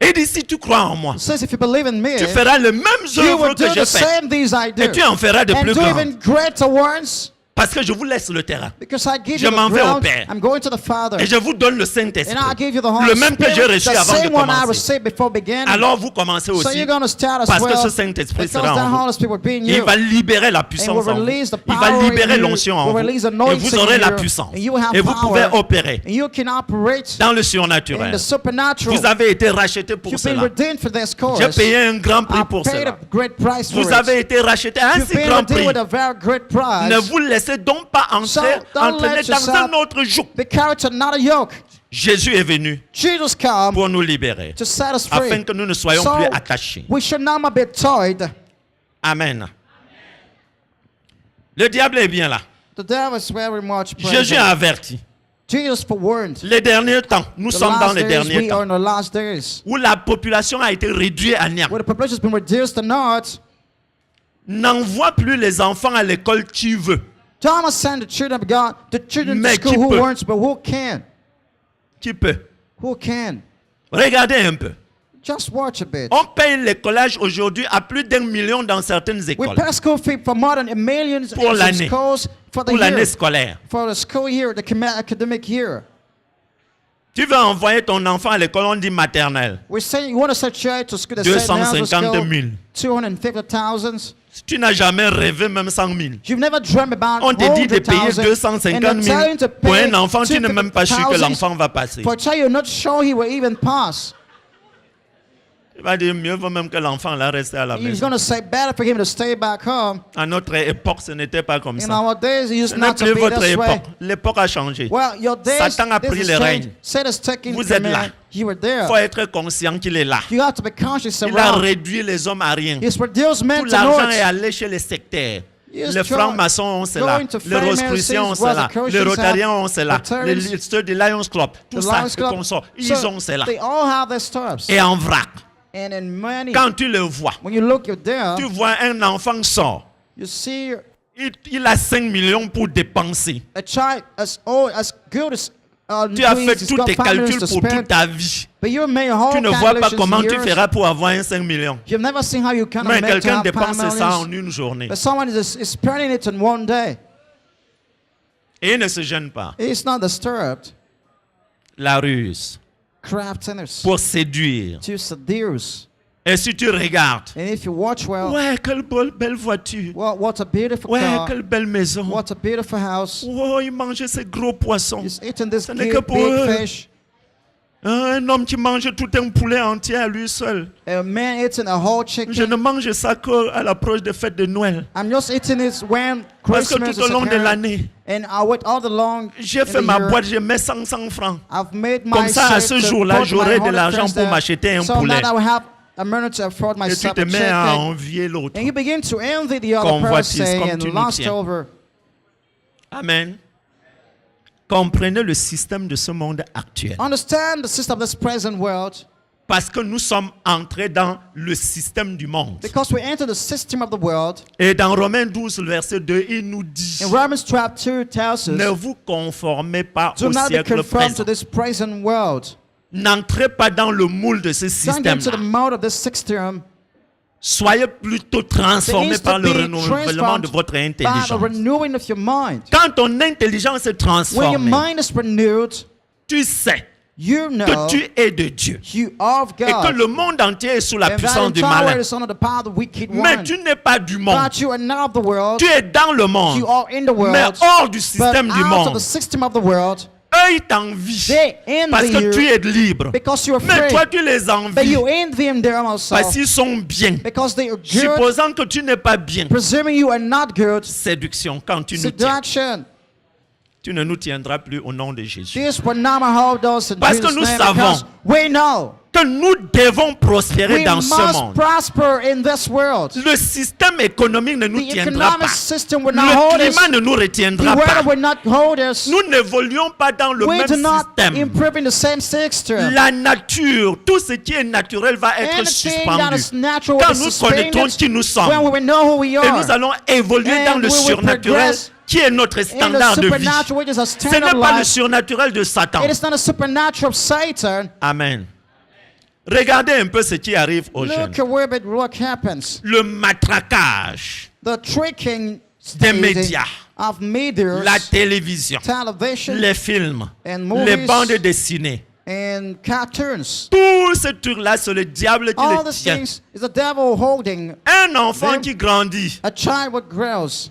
Et il dit si tu crois en moi, It says if you believe in me, tu feras les mêmes you œuvres will que do j'ai the faites. same things I do. Et tu en feras de And plus do grands. even greater ones. Parce que je vous laisse le terrain. Because I give Je you the m'en vais au ground. Père. I'm going to the Father. Et je vous donne le And Saint-Esprit. I give you the Holy Le même que j'ai Spirit, reçu the avant de same one I commencer. received before beginning. Alors vous commencez So aussi. you're going to start as Parce que well. ce Saint-Esprit Because sera that en vous. Holy Spirit will be in Il you. va libérer la And puissance will en vous. release the Il va power libérer in you. l'onction en Will vous. release Et anointing vous aurez in la you. puissance. And you will have Et vous pouvez power. opérer And you can operate dans le in surnaturel. the supernatural. Vous avez été racheté pour You've been cela. redeemed for this cause. J'ai payé un grand prix I pour paid cela. a great price for Vous it. avez été racheté à un You've si been grand redeemed prix. with a very great price. Ne vous laissez donc pas So, don't entraîner let dans yourself un autre joug. be carried to another yoke. Jésus est venu Jesus come pour nous libérer, to set us afin free. que nous ne soyons So, plus attachés. we should not be tied. Amen. Le diable est bien là. The devil is very much Jésus present. a averti. Jesus forewarned. Les derniers temps, nous The sommes dans last les days, derniers we are temps, in the last days. où la population a été réduite à néant. Where the population has been reduced to naught. N'envoie plus les enfants à l'école qui veut. Thomas sent the children of God, the children to Mais school qui who peut? wants, but who can? Qui peut. Who can? Regardez un peu. Just watch a bit. On paye les collages aujourd'hui à plus d'1 million dans certaines We écoles pay school fee for more than a million in Pour some l'année. schools for the pour l'année year, scolaire. for the school year, the academic year. Tu veux envoyer ton enfant à l'école, on dit maternelle. We're saying you want to send child to school, the same 250 000. 250,000. Tu n'as jamais rêvé même 100 000. You've never dreamt about On te dit de payer 100,000 250 and 000 they're telling to pour pay un enfant. Tu n'es même pas sûr que 250,000 l'enfant va passer. for a child you're not sure he will even pass. Il va dire mieux vaut même que l'enfant là reste à la He's maison. going to say better for him to stay back home. À notre époque, ce n'était pas comme In ça. our days, it Ce used n'est not to plus be votre this way. époque. L'époque a changé. Well, your days, Satan a this pris has le changed. règne. Satan's taking Vous êtes là. command. You were Il there. faut être conscient qu'il est là. You have to be conscious Il a around. réduit les hommes à rien. He's reduced men Tout to l'argent naught. est allé chez les sectaires. Yes, Les francs-maçons ont cela. going to Les Rosicruciens ont cela. Freemasons, Les Rotariens ont cela. Rotarians, Les ceux de Lions Club. Tout The ça, Lions ce Club. qu'on sort. Ils So, ont cela. they all have their stops. Et en vrac, And in many, quand tu le vois, when you look, you're there. tu vois un enfant sort. You see Il a 5 millions pour dépenser. a child as old, as good as Tu as please, fait he's tous got tes 5 millions calculs to pour spend, toute ta vie. but you made a whole Tu ne vois pas calculations comment tu years. feras pour avoir un 5 millions. You've never seen how you can Mais make to quelqu'un have 5 dépense ça en millions. une journée. But someone is spending it in one day. Et il ne se gêne pas. It's not disturbed. La ruse. Craftiness Pour séduire. to seduce. Et si tu regardes, And if you watch well, ouais, quelle belle voiture. well, what a beautiful Ouais, car. quelle belle maison. What a beautiful house. Oh, il mangeait ces gros poissons. He's eating this Ce n'est big, que pour big eux. fish. Un homme qui mange tout un poulet entier à lui seul. A man eating a whole Je chicken. ne mange ça qu'à l'approche des fêtes de Noël. I'm just eating it when Parce que Christmas tout au is long de occurring. l'année, And I wait all the long j'ai in fait the ma year. boîte, je mets 100 francs. I've made my Comme ça, à shape ce to jour-là, put j'aurai my de 100 l'argent friends pour there. m'acheter un So poulet. that I will have a minute to afford Et tu myself te a mets à chicken. envier l'autre. And you begin to envy the other Convoitise, person comme tu and nous lust tiens. over. Amen. Comprenez le système de ce monde actuel. Understand the system of this present world, Parce que nous sommes entrés dans le système du monde. because we enter the system of the world. Et dans Romains 12, verset 2, il nous dit, In Romans 12:2 tells ne us, vous conformez pas do au not be siècle conformed to présent. this present world. N'entrez pas dans le moule de ce Don't get into the système-là. mode of this system. Soyez plutôt transformés There is par to le be renouvellement de transformed votre by the intelligence. renewing of your mind. Quand ton intelligence est When your transformée, mind is renewed, tu sais you know que tu es de Dieu. you are of Et que God. le monde entier est sous la And that puissance du entire malin. world is under the power of the wicked Mais one. tu n'es pas du monde. But you are not of the world. Tu es dans le monde. You are in the Mais world. hors du But système du out of the monde. system of the world, Eux, ils t'envient. they envy Parce que tu you es libre. because you're Mais free. toi, tu les But envies. you envy them them also Parce qu'ils sont bien. because they are good, Supposant que tu n'es pas bien. presuming you are not good. Séduction, quand tu nous tiens, Seduction. tu ne nous tiendras plus au nom de Jésus. This will not hold us in Parce que Jesus' nous name, savons because we know Que nous devons prospérer we dans ce must monde. prosper in this world. Le système économique ne nous The tiendra economic pas. system will not Le hold us. climat ne nous The retiendra weather pas. will not hold us. Nous n'évoluons pas dans le We même do not système. improve in the same system. La nature, tout ce qui est naturel va être Anything that suspendu. is natural Quand will be nous connaîtrons suspended qui nous sommes, when we will know who we et are. nous allons évoluer And dans le we will surnaturel progress qui est notre In the standard de vie. supernatural, which is a Ce standard n'est pas le life. surnaturel de Satan. It is not a supernatural of Satan. Amen. Regardez un peu ce qui arrive aux jeunes. Look at where what happens. Le matraquage The tricking des staging médias, of media, la télévision, television, les films, and les movies, bandes dessinées. and cartoons. Tout ce truc-là, c'est le diable qui All le these tient. things is the devil holding Un enfant them. qui grandit a child what grows.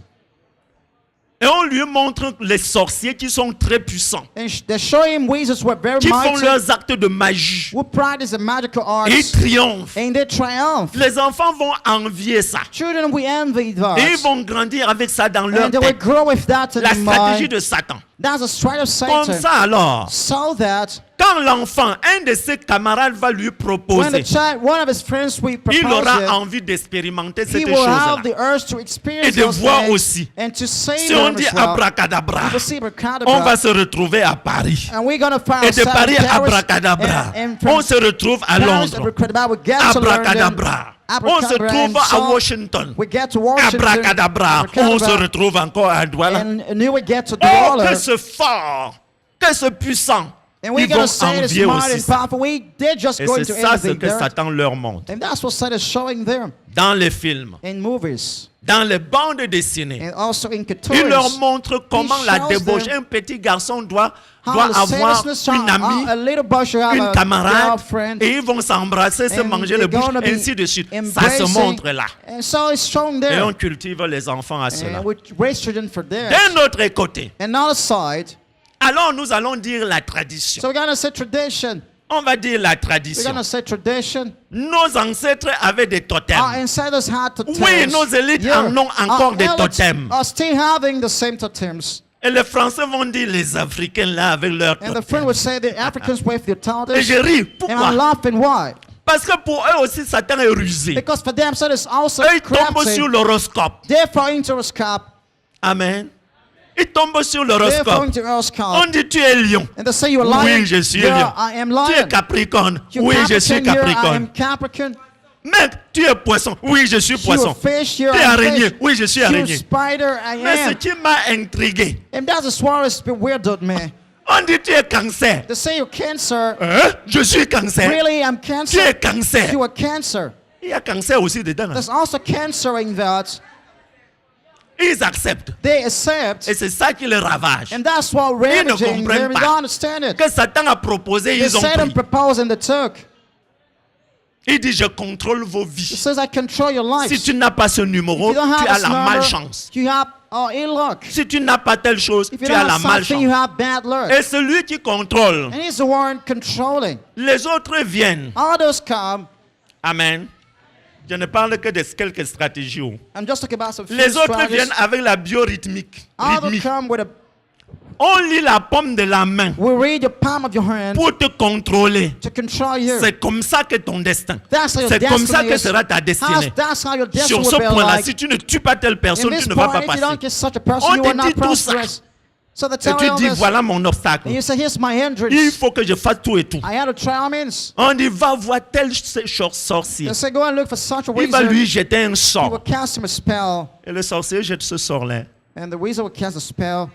et on lui montre les sorciers qui sont très puissants, And they show him wizards who are very qui font mighty, leurs actes de magie who practice the magical et ils arts, triomphent. and they triumph. Les enfants vont envier ça Children, we envy et ils that. vont grandir avec ça dans leur And they will tête. grow with that in La their stratégie mind. de Satan. That's a strategy of Comme Satan. ça alors, So that quand l'enfant, un de ses camarades va lui when the proposer, child, one of his friends will il propose aura it, envie d'expérimenter he cette will chose-là. have the urge to Et experience de those voir things aussi. and to say Si on them dit as well. abracadabra, You will see on abracadabra, va se retrouver à Paris. and we're going to find Et de ourselves Paris in à Paris, abracadabra, and on from se retrouve à Paris, Londres. abracadabra, we get to London. Abracadabra, on se Abracadabra, trouve and à so Washington. we get to Washington. Abracadabra, on se Abracadabra, retrouve encore à Douala. and new we get to Oh, Douala. que ce fort, que ce puissant. And we're ils going vont to say it's envier smart aussi and ça. powerful. They're just Et going c'est to ça ce elevate que there. Satan leur montre. And that's what Satan is showing them Dans les films, in movies dans les bandes dessinées, and also in il leur cartoons. montre comment la shows débauche. them Un petit garçon doit How the avoir selfishness une amie, a little boy should have une a camarade, girlfriend. et ils vont s'embrasser, se And manger they're le bouche, gonna be ainsi de suite. Ça se embracing. montre là. And so it's shown Et there. on cultive les enfants à cela. And we raise children for that. D'un autre côté, Another side, alors nous allons dire la tradition. so we're going to say tradition. On va dire la We're tradition. going to say tradition. Nos ancêtres avaient des Our totems. ancestors had totems. Oui, nos élites en ont encore Our des elites totems. are still having the same totems. Et les Français vont dire les Africains là avec leurs And the friend would totems. say the Africans with their Et totems. je ris. And I'm Pourquoi? laughing. Why? Parce que pour eux aussi, Satan est rusé. Because for them, so it's also Eux, ils tombent crafty. sur l'horoscope. Therefore, into horoscope. Amen. Ils tombent sur Therefore, l'horoscope. into On horoscope. dit tu es lion. And they say you're lion. Oui, je suis Yeah, lion. I am Tu es lion. capricorne. You're Oui, je suis Capricorn. Yeah, I am capricorne. Capricorn. Mec, tu es poisson. Oui, je suis You're poisson. fish. Tu You're es a araignée. fish. Oui, je suis You're araignée. spider. I Mais ce am. qui m'a intrigué, And that's as far as bewildered me. on dit tu es cancer. They say you're cancer. Hein? Je suis cancer. Really, I'm Tu cancer. es cancer. You are cancer. Il y a cancer aussi dedans. There's also cancer in that. Ils acceptent. They accept. Et c'est ça qui les ravage. And that's what Ils ne ravaging them. comprennent They pas. don't understand it. Que Satan a proposé, The ils ont Satan pris. proposed and they took. Il dit, je contrôle vos It vies. says, I control your life. Si tu n'as pas ce If numéro, you don't tu have as this la number, malchance. you have ill luck. Si tu n'as pas telle chose, If tu you as don't la have something, you malchance. have bad luck. Et celui qui contrôle, And he's the one controlling. les autres viennent. Others come. Amen. Je ne parle que de quelques stratégies. I'm just talking about some few Les autres strategies. viennent avec la biorhythmique. Others Rythmique. come with a. On lit la paume de la main We read the palm of your hand pour te contrôler. to control you. C'est comme ça que ton destin. That's how your C'est comme ça destiny que is. sera ta destinée. That's how your destiny Sur will ce be point-là, like. si tu ne tues pas telle In personne, this tu ne vas pas point, if you don't passer. get such a person, On you te will not dit tout ça. prosperous. So they Et tell tu you dis, this. voilà mon obstacle. And you say, here's my Il hindrance. faut que je fasse tout et tout. I had to try all means. On dit, va voir tel sorcier. They say, go and look for such a Il va wizard. lui jeter un He will sort. cast him a spell. Et le sorcier jette ce sort-là. And the wizard will cast a spell.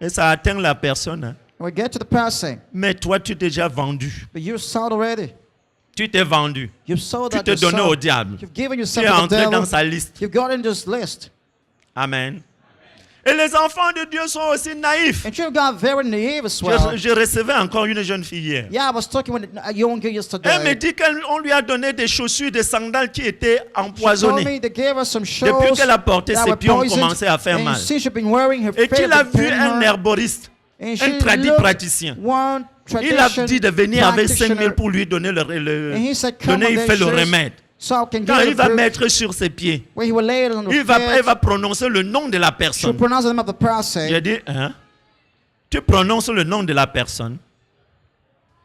Et ça atteint la personne. Hein. And we get to the person. Mais toi, tu t'es déjà vendu. But you're sold already. Tu t'es vendu. You've sold Tu that te donnais au yourself. diable. You've given Tu yourself es to the entré dans devil. sa liste. You've got in this list. Amen. Et les enfants de Dieu sont aussi naïfs. And you got very naive as well. Je recevais encore une jeune fille hier. Yeah, I was talking with a young girl Elle me yesterday. dit qu'on lui a donné des chaussures, des sandales qui étaient She told empoisonnées. me they gave her some Depuis shoes qu'elle a porté that ses were pieds, ont poisoned. commencé à faire And mal. since she's been wearing her Et feet qu'il a have been vu paining un her, herboriste, and she un tradit looked praticien. one Il a tradition dit de venir avec 5 000 practitioner. pour lui donner And he said, come donner, on, il fait le shoes, remède. so I can Quand give il her va the mettre sur ses pieds, where he will lay it on the elle bed. va prononcer le nom de la She'll personne. pronounce the name of the person. J'ai dit, hein? Tu prononces le nom de la personne.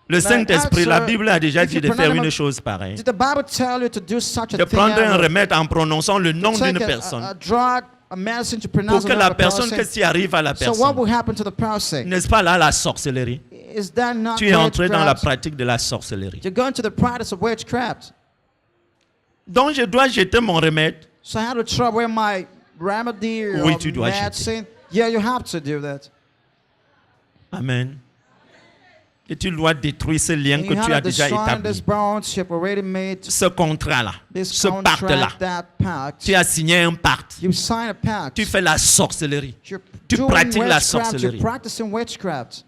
Le Saint-Esprit, la Bible a déjà dit de faire une chose pareille. Did the Bible tell you to do such a De thing? prendre un remède en prononçant le nom Take d'une a personne. drug, a medicine to Pour pronounce que the name la of the personne, person. qu'est-ce qui arrive à la So what personne? will happen to the person? N'est-ce pas là la sorcellerie? Is that not Tu es entré dans la witchcraft? pratique de la sorcellerie. You're going to the practice of witchcraft. Donc je dois jeter mon remède. So I had to throw away my remedy Oui, or tu dois medicine. Yeah, you have to do that. Amen. Et tu dois détruire ce lien And que you tu as have to déjà destroy this établi. bond you've already made, Ce contrat-là, this ce pacte-là. contract, that pact. Tu as signé un pacte. You sign a pact. Tu fais la sorcellerie. You're tu doing pratiques la witchcraft. sorcellerie. You're practicing witchcraft.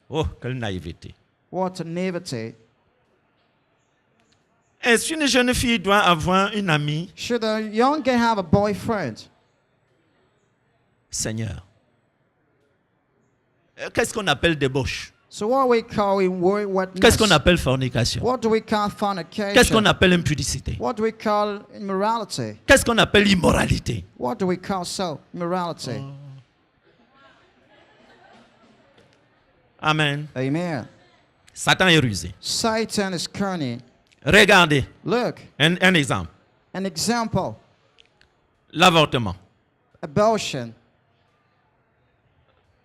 Oh, quelle naïveté. What a naivety. Est-ce qu'une jeune fille doit avoir une amie? Should a young girl have a boyfriend? Seigneur. Qu'est-ce qu'on appelle débauche? So what we call in witness? Qu'est-ce qu'on appelle fornication? What do we call fornication? Qu'est-ce qu'on appelle impudicité? What do we call immorality? Qu'est-ce qu'on appelle immoralité? What do we call so? Immorality. Amen. Amen. Satan est rusé. Satan is cunning. Regardez, Look, un exemple. an example. L'avortement. Abortion.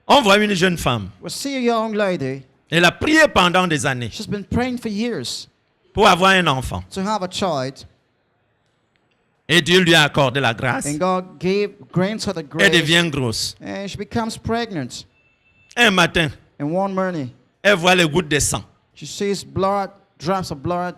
On voit une jeune femme. We see a young lady. Elle a prié pendant des années She's been praying for years pour avoir un enfant. to have a child. Et Dieu lui a accordé la grâce. And God grants her the Elle grace. devient grosse. And she becomes pregnant. Un matin, And one morning, Elle voit les gouttes de sang. She sees blood, drops of blood,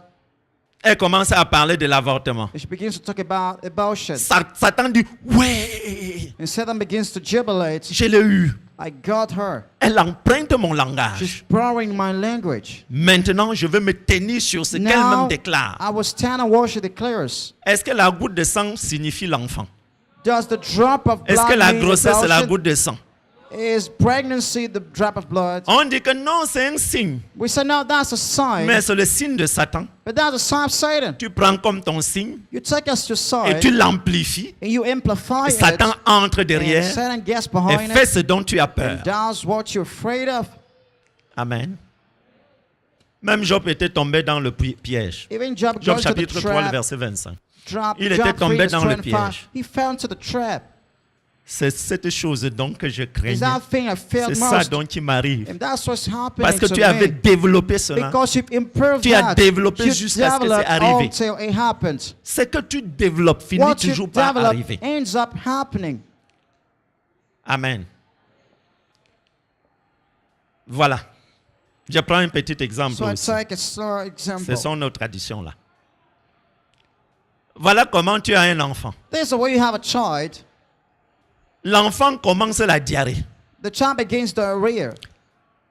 Elle commence à parler de l'avortement. and she begins to talk about abortion. Satan dit, ouais, And Satan begins to jubilate. je l'ai eu. I got her. Elle emprunte mon langage. She's borrowing my language. Maintenant, je veux me tenir sur ce Now, qu'elle-même déclare. I will stand on what she declares. Est-ce que la goutte de sang signifie l'enfant? Does the drop of Est-ce que blood la mean grossesse c'est la abortion? goutte de sang? Is pregnancy the drop of blood? On dit que non, c'est un signe. We say, no, that's a sign. Mais c'est le signe de Satan. But that's a sign of Satan. Tu prends comme ton signe You take us to et sign, tu l'amplifies. and you amplify Satan it, entre and derrière Satan gets et behind fait it, ce dont tu as peur. and does what you're afraid of. Amen. Même Job était tombé dans le piège. Even Job Job goes to the chapitre 3, le trap. verset 25. Il Il était tombé dans le piège. He fell into the trap. C'est cette chose donc que je Is craignais. that thing I C'est feared ça most? donc qui m'arrive. And that's what's happening Parce que to tu avais me. développé cela. Because you've improved Tu as that. développé You jusqu'à ce que developed c'est arrivé. until it happens. Ce que tu développes finit What toujours you par develop arriver. ends up happening. Amen. Voilà. Je prends un petit exemple So I aussi. take a small example. Ce sont nos traditions là. Voilà comment tu as un enfant. This is the way you have a child. L'enfant commence la diarrhée. The child begins diarrhea.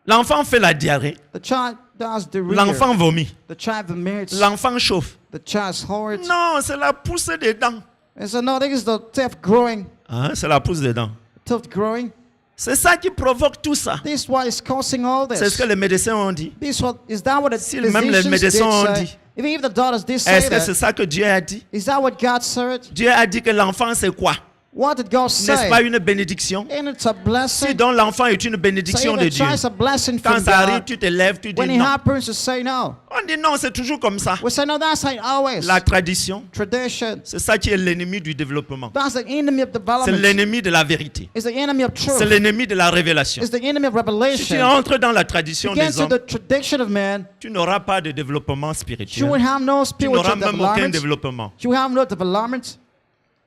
L'enfant fait la diarrhée. The child does diarrhea. L'enfant vomit. The child vomits. L'enfant chauffe. The child's hurt. Non, c'est la poussée des dents. And so no, this is the teeth growing. Hein, c'est la pousse des dents. Tooth growing. C'est ça qui provoque tout ça. This is what is causing all C'est ce this. que les médecins ont dit. Is that what the Si même les physicians médecins did ont say? dit. Even if the doctors did say Est-ce que c'est that, ça que Dieu a dit? is that what God said? Dieu a dit que l'enfant c'est quoi? What did God N'est-ce say? pas une bénédiction? And it's a Si blessing. donc l'enfant est une So bénédiction if de a Dieu, child's a blessing quand from ça arrive, God, tu te lèves, tu dis when it non. happens, you say no. On dit non, c'est toujours comme ça. We say no, that's how it always. La tradition, Tradition. c'est ça qui est l'ennemi du développement. That's the enemy of C'est development. l'ennemi de la vérité. It's the enemy of C'est truth. l'ennemi de la révélation. It's the enemy of Si tu revelation. entres dans la tradition Get des to hommes, the tradition of man, tu n'auras pas de développement you spirituel. will have no Tu n'auras spiritual même aucun development. développement. You have no development.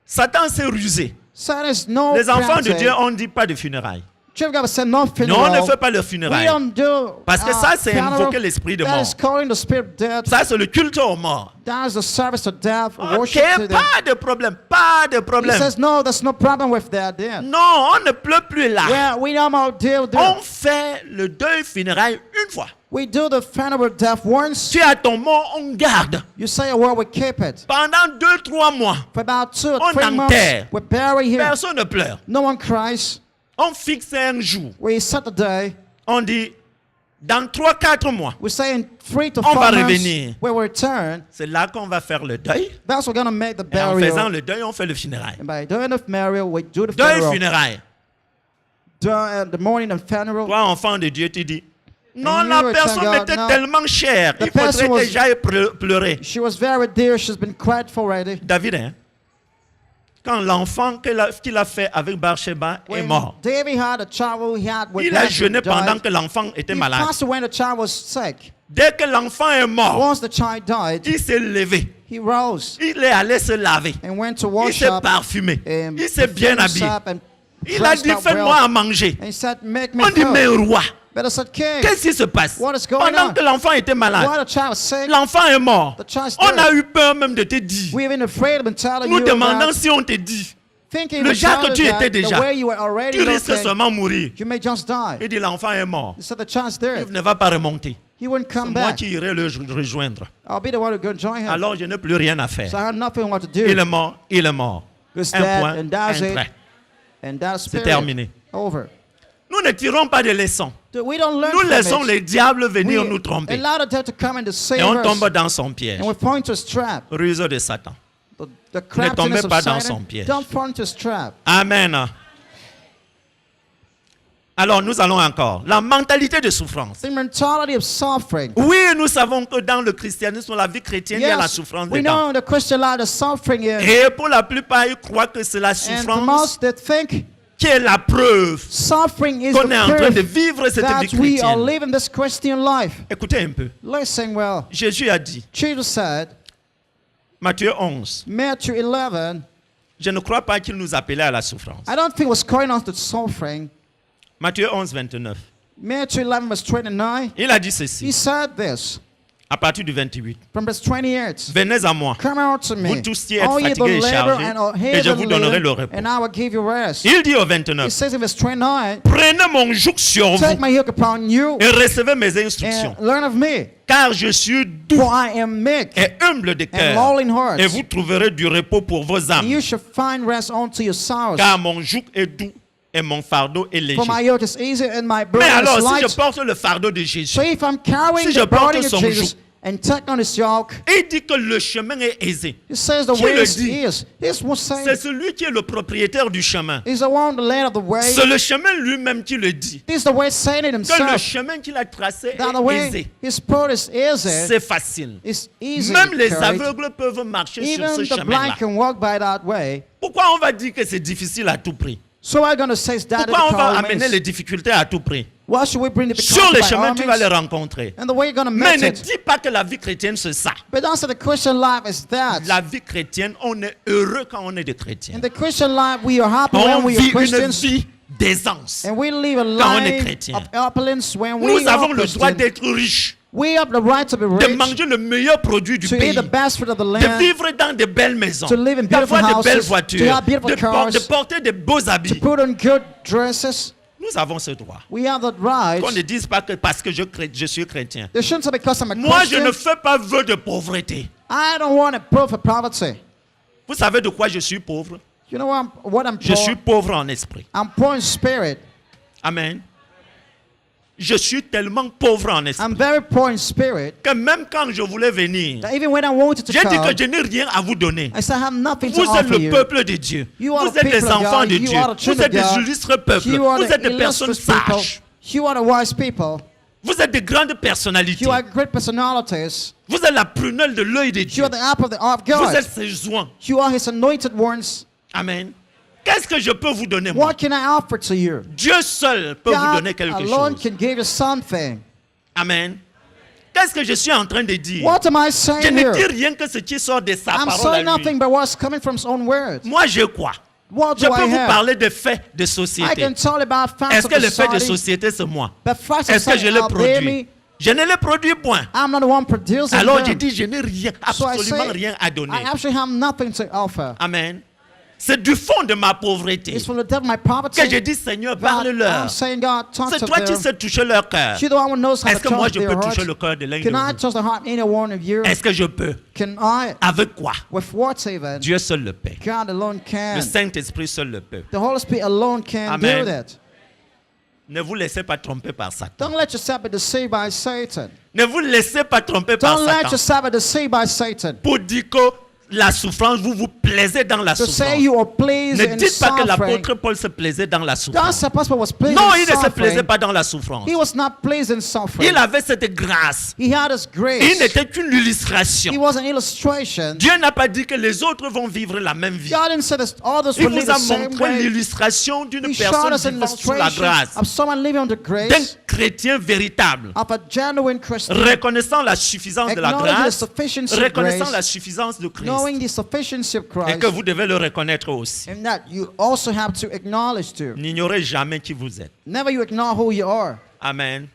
Satan s'est rusé. Satan is no Les enfants de crafty. Dieu, on ne dit pas de funérailles. Children of God say no Non, on ne funeral. fait pas le We funérailles. don't do Parce que ça, c'est funeral. invoquer l'esprit de That mort. is calling the spirit of death. Ça, c'est le culte aux morts. That is the service to death, Ok, worship to them. pas de problème, pas de He problème. says no, there's no problem with that then. Non, on ne pleure plus là. Well, we no more deal with On it. fait le deuil funéraire une fois. We do the funeral death once. Tu as ton mort, on garde. You say a word, we keep it. Pendant 2-3 mois, For about 2 or On 3 months, enterre. we bury him. personne ne pleure. No one cries. On fixe un jour. We set the day. On dit, dans 3-4 mois, We say in 3 to On 4 va months, revenir. we will return. c'est là qu'on va faire le deuil. That's we're going to make the Et en faisant burial. le deuil, on fait le funérail. And by doing the burial, we do the Deuil funeral. funérail. The morning of funeral. Toi, enfant de Dieu, tu dis, non, you la were personne telling God, m'était no. tellement chère. The Il faudrait person que was- j'aille pleurer. She was very dear. She's been cried for already. David, hein, quand l'enfant qu'il a fait avec Bathsheba est When mort, David had a child, he had with il a Bathsheba jeûné pendant died. que l'enfant était He malade. passed when the child was sick. Dès que l'enfant est mort, Once the child died, il s'est levé. he rose Il est allé se laver. and went to Il wash s'est up parfumé. and Il s'est bien finished habillé. up and Il a dressed dit, up fais-moi well. à manger. And he said, make me On dit, mais food. roi, But I said, King, qu'est-ce qui se passe? What is going Pendant on? que l'enfant était malade, while the child was sick, l'enfant est mort. the child's On a dead. eu peur même de te dire. We've been afraid of telling Nous you demandons that, si on te dit, thinking le the genre que child tu is étais dead, déjà, the way you were already tu risques looking, seulement mourir. you may just die. Il dit, l'enfant est mort. He said, the child's dead. Il ne va pas remonter. He wouldn't C'est come moi back. qui irai le rejoindre. I'll be the one who go join him. Alors je n'ai plus rien à faire. So I had nothing what to do. Il est mort, il est mort. It's Un dead, point, and that's un it. trait. And that's C'est terminé. over. Nous ne tirons pas de leçons. We don't learn Nous from laissons it. les diables venir We nous tromper. allow the devil to come and deceive Et on us. tombe dans son piège. And we fall into his trap. Ruse de Satan. The craftiness tombez of pas dans Satan. son piège. Don't fall into his trap. Amen. Alors nous allons encore. La mentalité de souffrance. The mentality of suffering. Oui, nous savons que dans le christianisme, la vie chrétienne, il y a la Yes, souffrance we dedans. know in the Christian life the suffering is. Et pour la plupart, ils croient que c'est la And the souffrance most that think qui est la preuve suffering is qu'on est en train de the vivre cette vie that we are chrétienne. living this Christian life. Écoutez un peu. Listen well. Jésus a dit, Jesus said, Matthieu 11, Matthew 11, je ne crois pas qu'il nous appelait à la souffrance. I don't think what's going on to suffering. Matthieu 11, 29. Matthew 11 verse 29. Il a dit He ceci, said this à partir du 28. from verse 28. Venez à moi, Come out to me, vous tous qui êtes all ye that fatigués et labor chargés, and are et je vous heavy donnerai le laden, repos. and I will give you rest. Il dit au He 29, says in verse 29, prenez mon joug sur take vous my yoke upon you et recevez mes instructions, and learn of me, car je suis doux for I am meek et humble de and cœur, lowly in heart, et vous trouverez du repos pour vos and âmes, you shall find rest unto your souls. car mon joug est doux et mon fardeau est léger. For my yoke is easy and my Mais burden alors, is si je light. porte le fardeau de Jésus, So if I'm carrying si je the porte burden of son Jesus joug, and take on his yoke, il dit que le chemin est aisé. he says the Qui way le is dit? easy. He's what C'est saying. celui qui est le propriétaire du chemin. He's the one, the land of the way. C'est le chemin lui-même qui le dit. This is the way saying it Que le himself. chemin qu'il a tracé That the est way aisé. his port is easy. C'est facile. It's easy. Même to les carry. aveugles peuvent marcher sur Even ce the chemin-là. blind can walk by that way. Pourquoi on va dire que c'est difficile à tout prix? So I'm going to say that Pourquoi on va it amener les difficultés à tout prix? Why should we bring the Sur le difficulties by chemin, tu vas les armies? rencontrer. And the way you're going to Mais meet ne it. dis pas que la vie chrétienne, c'est ça. But also the Christian life is that. La vie chrétienne, on est heureux quand on est des chrétiens. In the Christian life, we are happy On when we vit are une Christians. vie d'aisance. And we live a Quand on est life chrétien. of opulence when we Nous are avons le droit Christians. d'être riches, We have the right to be de rich, manger le meilleur produit du to pays, eat the best food of the de land, vivre dans de belles maisons, To live in beautiful d'avoir de belles houses, to voitures, have beautiful de cars, porter de beaux to habits. put on good dresses. Nous avons ce droit. We have that right. Qu'on ne dise pas que parce que je suis chrétien. They shouldn't say because I'm a Moi, je Christian. ne fais pas vœu de pauvreté. I don't want to prove for poverty. Vous savez de quoi je suis pauvre? You know what I'm Je poor? suis pauvre en esprit. I'm poor in spirit. Amen. Je suis tellement pauvre en esprit I'm very poor in spirit que même quand je voulais venir, that even when I wanted to j'ai dit que come, je n'ai rien à vous donner. I said I have nothing to Vous êtes offer le you. peuple de Dieu. You are Vous the êtes des people of enfants God. de You Dieu. are the Vous children êtes of des God. illustres peuples. You are Vous the êtes des personnes illustrious people. sages. You are the wise people. Vous êtes des grandes personnalités. You are great personalities. Vous êtes la prunelle de l'œil de You Dieu. are the apple of the eye of Vous God. êtes ses oints. You are his anointed ones. Amen. Qu'est-ce que je peux vous donner, moi? What can I offer to you? Dieu seul peut vous God donner quelque alone chose. can give you something. Amen. Qu'est-ce que je suis en train de dire? What am I Je saying ne dis here? rien que ce qui sort de sa I'm parole saying à lui. nothing but what's coming from his own words. Moi, je crois. What Je do peux I vous have? parler de faits de I société. can tell about facts Est-ce of que les faits de society, société, c'est moi? but facts of Est-ce que je society les are there produis? me. Je ne les produis point. I'm not the one producing Alors je them. dis, je n'ai rien, So I absolument say, rien à donner. I actually have nothing to offer. Amen. C'est du fond de ma pauvreté It's from the depth of my poverty. que je dis, Seigneur, God, parle-leur. I'm saying, God, talk C'est to toi qui them. sais toucher leur cœur. You're the one who knows how Est-ce to que moi touch je their peux hearts. toucher le cœur de l'un de Can I vous? touch the heart of any one of you? Est-ce que je peux? Can I? Avec quoi? With what even? Dieu seul le peut. God alone can. Le Saint-Esprit seul le peut. The Holy Spirit alone can Amen. do that. Ne vous laissez pas tromper par Satan. Don't let yourself be deceived by Satan. Ne vous laissez pas tromper par Don't let Satan. yourself be deceived by Satan. Pour dire que la souffrance, vous vous plaisez dans la To say souffrance. you are pleased Ne in dites pas que suffering. l'apôtre Paul se plaisait dans la God's souffrance. apostle was pleased Non, in il ne se plaisait suffering. pas dans la souffrance. He was not pleased in suffering. Il avait cette grâce. He had his Il grace. n'était qu'une He illustration. was an illustration. Dieu n'a pas dit que les autres vont vivre la même vie. God didn't say that others Il will live vous a the same montré way. l'illustration d'une He showed personne us an vivant sous la illustration grâce, of someone living under d'un grace, chrétien véritable, of a genuine Christian, reconnaissant la suffisance de la acknowledging the grâce, sufficiency of reconnaissant la grace, suffisance de Christ, knowing the sufficiency of et Christ, que vous devez le reconnaître aussi. and that you also have to acknowledge too. N'ignorez jamais qui vous êtes. Never you acknowledge who you are. Amen.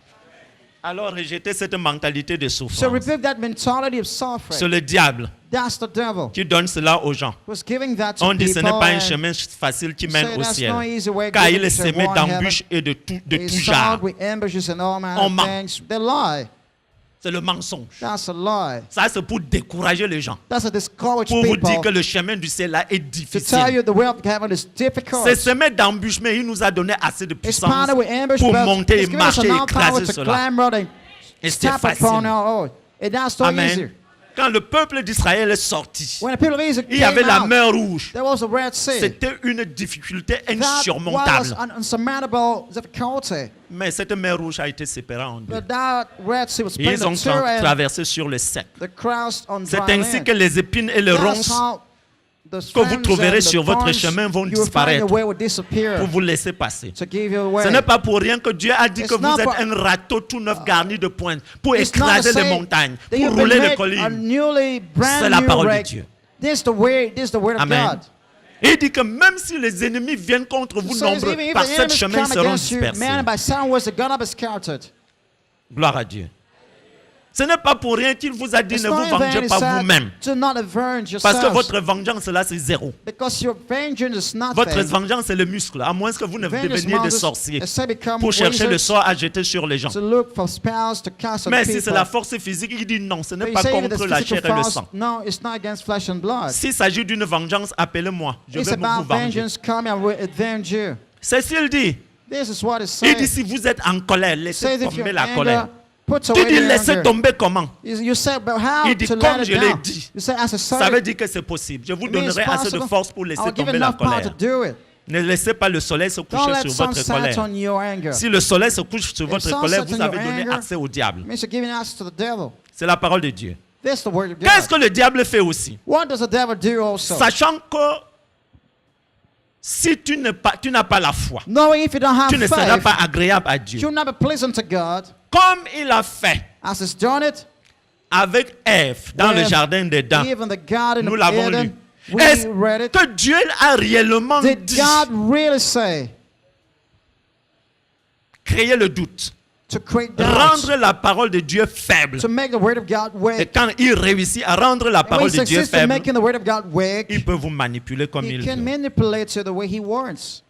Alors rejetez cette mentalité de So souffrance. rebuke that mentality of C'est suffering. le diable That's the devil qui donne cela aux gens. who's giving that to On dit people. ce n'est pas un and chemin facile qui say mène au that's ciel, no easy way car il getting est to semé one d'embûches heaven. et de tout It's genre. found with ambushes and all manner On of ment. things. They lie. C'est le mensonge. That's a lie. Ça, c'est pour décourager les gens. That's a discourage Pour vous dire people. que le chemin du ciel là est To tell difficile. you the way of heaven is difficult. C'est semé d'embûches, mais il nous a donné assez de It's puissance founded with ambush, pour but monter et it's given us marcher et enough power écraser to cela. climb out and Et c'est step upon facile. our own. And that's so easy. Amen. Quand le peuple d'Israël est sorti, When the people of Israel il y avait came la out, mer rouge. there was a Red Sea. C'était une difficulté That was insurmontable. an unsurmountable difficulty. Mais cette mer rouge a été séparée en deux. But that Red Sea was Et split ils ont in two and traversé sur le sec. the crossed on C'est dry ainsi land. que les épines et les That's ronces how the que vous strands trouverez and sur the votre thorns chemin vont you will find disparaître your way will disappear pour vous laisser passer. to give you away. Ce n'est pas pour rien que Dieu a dit It's que vous not êtes for- un râteau tout neuf garni de pointes pour It's not to écraser les say montagnes, that pour you've rouler been les made a collines. newly C'est brand la new parole de rake. Dieu. This is the way. This is the word of Amen. God. Et il dit que même si les ennemis viennent contre vous So nombreux, even if par the cette enemies chemin come ils seront against you, man, dispersés. by certain words, they're gonna be scattered. Gloire à Dieu. Ce n'est pas pour rien qu'il vous a dit It's ne not vous in vain, vengez he pas said, vous-même. do not avenge Parce que yourselves. votre vengeance là c'est zéro. Because your vengeance is Votre nothing. vengeance c'est le muscle. À moins que vous ne Vengeance deveniez des mounts sorciers except become pour chercher le wizards sort à jeter sur les gens. to look for spells to cast on Mais si people. c'est la force physique, il dit non, ce n'est But you pas say if contre it's la physical chair et le force, sang. no, it's not against flesh and blood. S'il s'agit d'une vengeance, appelez-moi. Je It's vais vous about venger. vengeance coming and will avenge you. C'est ce qu'il dit. This is what it's Il dit saying. si vous êtes en colère, Says laissez if tomber you're la anger, colère. put Tu away dis the laissez anger. tomber comment? You say, but how Il dit to comme let je it l'ai down? dit. You say, as a Ça veut son, dire que c'est possible. Je vous it means donnerai assez de possible. force pour laisser I'll give tomber la enough power to colère. do it. Ne laissez pas le soleil se Don't coucher let sur sun votre set colère. on your anger. Si le soleil se couche sur votre sun colère, sets vous on avez your donné anger, accès au diable. It means you're giving access to the devil. C'est la parole de Dieu. That's the word of Qu'est-ce God. que le diable fait aussi? What does the devil do also? Sachant que si tu n'as pas la foi, Knowing if you don't have tu ne seras faith, pas agréable à Dieu. you'll not be pleasant to God. Comme il a fait As he's done it, avec Ève dans le with jardin d'Éden. Eve in the garden Nous of l'avons lu. Eden, we Est-ce read it. que Dieu a réellement Did dit, God really say créer le doute, to create doubts, rendre la parole de Dieu faible? to make the word of God Et weak? quand il réussit à rendre la And when parole he de Dieu succeeds in faible, making the word of God weak, il peut vous manipuler comme he il can veut. manipulate you the way he wants.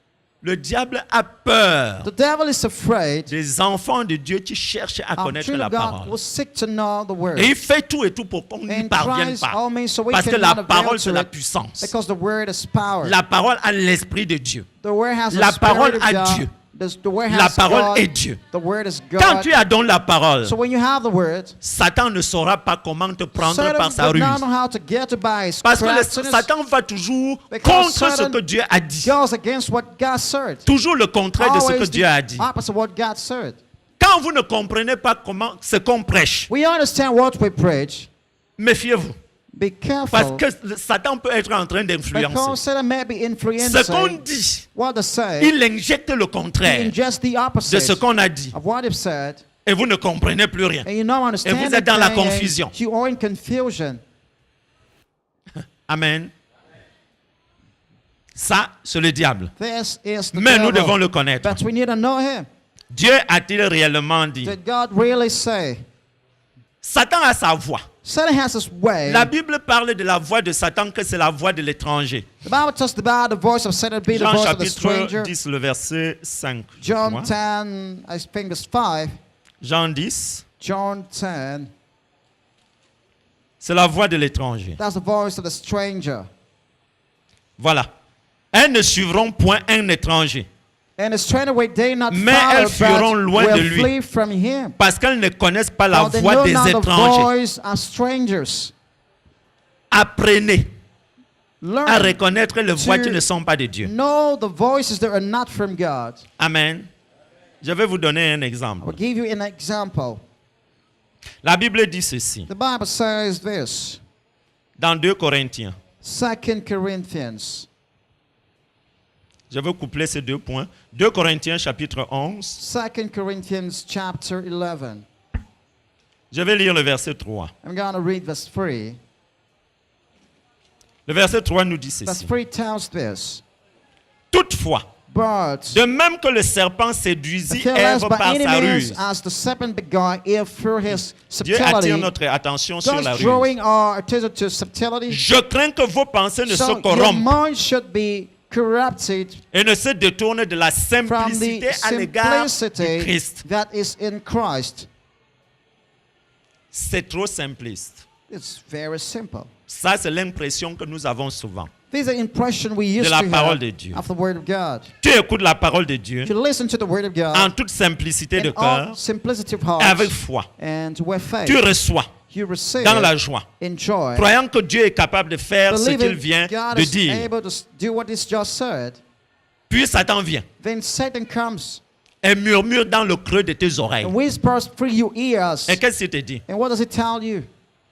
Le diable a peur The devil is afraid des enfants de Dieu qui cherchent à of connaître children la of God parole. will seek to know the word. Et il fait tout et tout pour qu'on n'y And parvienne tries pas. all means so we Parce que cannot la avail parole, to c'est la it, puissance. because the word is power. La parole a l'esprit de Dieu. The word has La the parole spirit of a God. Dieu. The word La has parole God. est Dieu. The word is Quand God. tu as donc la parole, So when you have the word, Satan ne saura pas comment te prendre Satan par sa would not ruse. know how to get to by his Parce que craftiness. Satan va toujours Because contre ce Satan que Dieu a dit. goes against what God said. Toujours le contraire de ce que Always Dieu a dit. the opposite of what God said. Quand vous ne comprenez pas comment ce qu'on prêche, We understand what we preach. méfiez-vous. Be Parce careful. que Satan peut être en train Because d'influencer. Satan may be Ce influencing qu'on dit, what they say. il injecte le He contraire ingests the de opposite ce qu'on a dit. of what he said. Et vous ne comprenez plus rien. And you don't understand vous êtes dans la anything, and confusion. You are in confusion. Amen. Ça, c'est le diable. This is the Mais nous devil. devons le connaître. But we need to know him. Dieu a-t-il réellement dit? Did God really say? Satan a sa voix. Satan has his way. La Bible parle de la voix de Satan que c'est la voix de l'étranger. The Bible talks about the voice of Satan being the Jean voice of the chapitre stranger. 10, le verset 5. je John crois. 10, I think it's 5. Jean 10, John 10, c'est la voix de l'étranger. that's the voice of the stranger. Voilà. Elles ne suivront point un étranger, And the stranger way they not Mais follow, elles fuiront but loin de will lui. flee from him. parce qu'elles ne connaissent pas la For they voix know des not the étrangers. voice of strangers. Apprenez à Learn reconnaître les voix to qui ne sont pas de Dieu. know the voices that are not from God. Amen. Je vais vous donner un I exemple. will give you an example. La Bible dit ceci. The Bible says this. Dans 2 Corinthiens. 2 Corinthians. Je vais coupler ces 2 points. 2 Corinthiens chapitre 11. 2 Corinthians chapter 11. Je vais lire le verset 3. I'm going to read verse 3. Le verset 3 nous dit Verse ceci. 3 tells this. Toutefois, But de même que le serpent séduisit careless Ève by par any sa means ruse, as the serpent beguiled Eve through his Dieu attire subtlety, notre attention sur la thus ruse. drawing our attention to subtlety. Je crains que vos pensées ne se So your corrompent mind should be corrupted et ne se détournent de la from simplicité the à l'égard du simplicity Christ. that is in Christ. C'est trop simpliste. It's very simple. Ça, c'est l'impression que nous avons souvent. These are impressions we used la to parole have de Dieu. of the Word of God. Tu écoutes la parole de Dieu To listen to the Word of God en toute simplicité de in all cœur simplicity of et heart avec foi. and with faith. Tu reçois You receive dans la joie, in joy. croyant que Dieu est capable de faire ce qu'il Believing vient God de is dire. able to do what He's just said. Puis Satan vient Then Satan comes et murmure dans le creux de tes oreilles. and whispers through your ears. Et qu'est-ce qu'il te dit? And what does he tell you?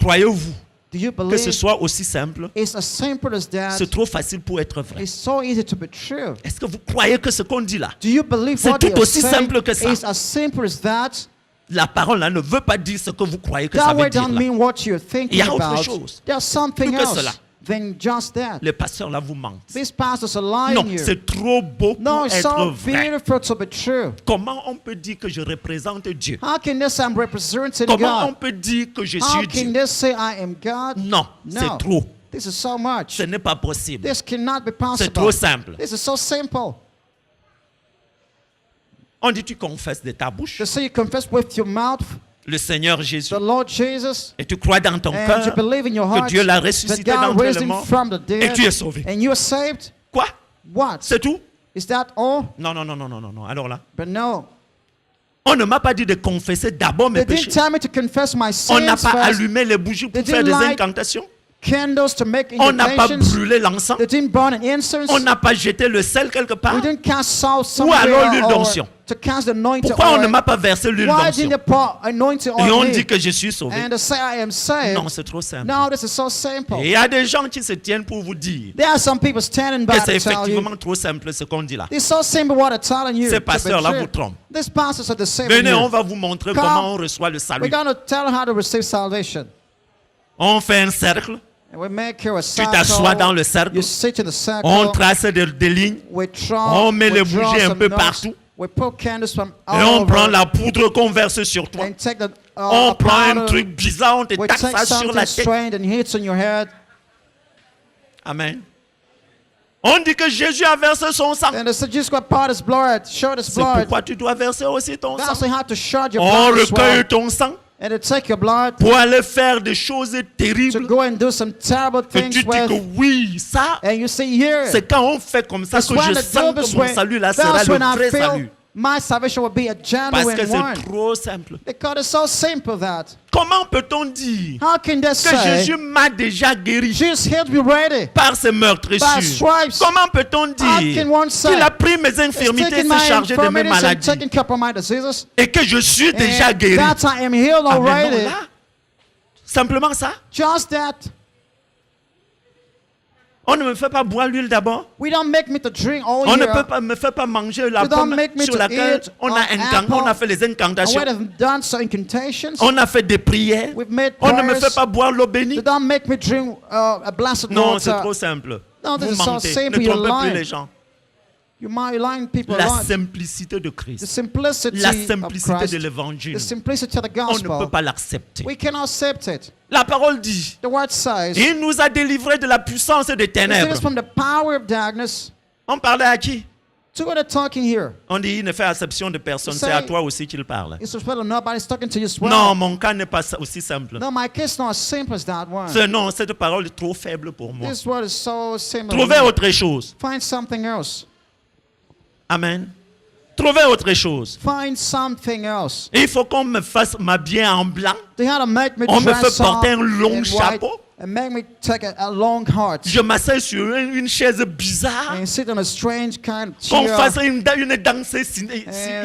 Croyez-vous Do you que believe ce soit aussi simple? it's as simple as that? C'est trop facile pour être vrai. It's so easy to be true. Est-ce que vous croyez que ce qu'on dit là, Do you believe C'est what tout they are aussi saying simple que ça. is as simple as that? la parole là ne veut pas dire ce que vous croyez que ça That veut word dire don't là. mean what you're Il thinking y a autre about. chose. There's something Plus que else. cela. than just that. Les pasteurs là vous mentent. These pastors are lying Non, here. c'est trop beau pour No, it's être so vrai. beautiful to be true. Comment on peut dire que je représente Dieu? How can this say I'm representing Comment on God? peut dire que je How suis can Dieu? this say I am God? Non, No. c'est trop. This is so much. Ce n'est pas possible. This cannot be C'est possible. trop simple. This is so simple. On dit tu confesses de ta bouche To say you confess with your mouth le Seigneur Jésus the Lord Jesus et tu crois dans ton and you cœur believe in your que heart Dieu l'a that ressuscité God d'entre raised les him morts from the et dead tu es sauvé. and you are saved. Quoi? What? C'est tout? Is that all? Non, non, non, non, non, non, non. Alors là, But no. on ne m'a pas dit de confesser d'abord mes They didn't péchés. tell me to confess my On n'a sins pas first. allumé les bougies pour They faire des didn't light incantations. candles to make On n'a pas incantations. brûlé l'encens. They didn't burn an incense. On n'a pas jeté le sel quelque part. We didn't cast salt Ou somewhere alors l'huile or d'onction. to cast the anointing Pourquoi on ne oil. m'a pas versé l'huile Why d'onction? didn't you pour anointing Et on on dit me? que je suis sauvé. And to say I am saved. Non, c'est trop simple. No, this is so simple. Et il y a des gens qui se tiennent pour vous dire There are some people standing by que to c'est tell you. effectivement trop simple ce qu'on dit là. It's so simple what I'm telling you. Ces to be pasteurs-là true. vous trompent. These pastors are deceiving Venez, on you. va vous montrer Come. comment on reçoit le We're salut. going to tell how to receive salvation. On fait un cercle. And we make here a Tu t'assois dans circle. le cercle. You sit in the circle. On trace des lignes. We draw, On met we les draw bougies un some peu notes. partout. We put candles from Et all on over prend la poudre qu'on verse sur toi. and take the On prend un powder. truc bizarre, on te We tape take ça sur something la tête. strange and hits on your head. Amen. On dit que Jésus a versé son sang. And they said, just got part his blood, showed his C'est blood. pourquoi tu dois verser aussi ton That's sang. why you have to shred your On blood as recueille well. ton sang And they take your blood pour aller faire des choses to terribles. go and do some terrible Et things tu dis que with. oui, ça, And you see here, c'est quand on fait comme ça that's que when je the sens do this que mon way. salut là sera That's le when I vrai feel salut. my salvation will be a Parce que genuine one. c'est trop simple. Because it's so simple that. Comment peut-on dire How can they que say, Jésus m'a déjà guéri Jesus healed me already? par ses By meurtrissures? stripes. Comment peut-on How dire can one say, qu'il a pris mes He's infirmités, taking s'est my chargé de mes infirmities and maladies taking care of my diseases? et que je suis déjà And guéri? that I am healed Ah, mais non, already. là, simplement ça. Just that. On ne me fait pas boire l'huile d'abord. We don't make me to drink all On ne year. peut pas me fait pas manger la You don't pomme make me sur to laquelle eat on a, an apple. on a fait les And incantations. we have done some incantations. On a fait des prières. We've made On ne me prayers. fait pas boire l'eau bénie. You don't make me drink a blessed Non, c'est water. trop simple. No, this Vous is so mentez. simple, Ne you're trompez plus lying. les gens. You might lying people a La lot. simplicité de The Christ. simplicity La of simplicité Christ. de l'évangile. The simplicity of the On ne peut gospel. pas l'accepter. We cannot accept it. La parole dit, The word says, il nous a délivrés de la puissance des "It ténèbres. is from the power of darkness." On parlait à qui? To what are talking here? On dit, il ne fait exception de personne. Say- C'est à toi aussi qu'il parle. It's well nobody's talking to you as well. Non, mon cas n'est pas aussi simple. No, my case is not as simple as that one. Non, cette parole est trop faible pour moi. This word is so simple. Trouvez autre chose. Find something else. Amen. Trouvez autre chose. Find something else. Il faut qu'on me fasse m'habiller en blanc. They had to make me On me dress fait porter up un long in white chapeau. and make me take a long heart Je m'assieds sur une chaise bizarre. and sit on a strange kind of Qu'on chair fasse une danse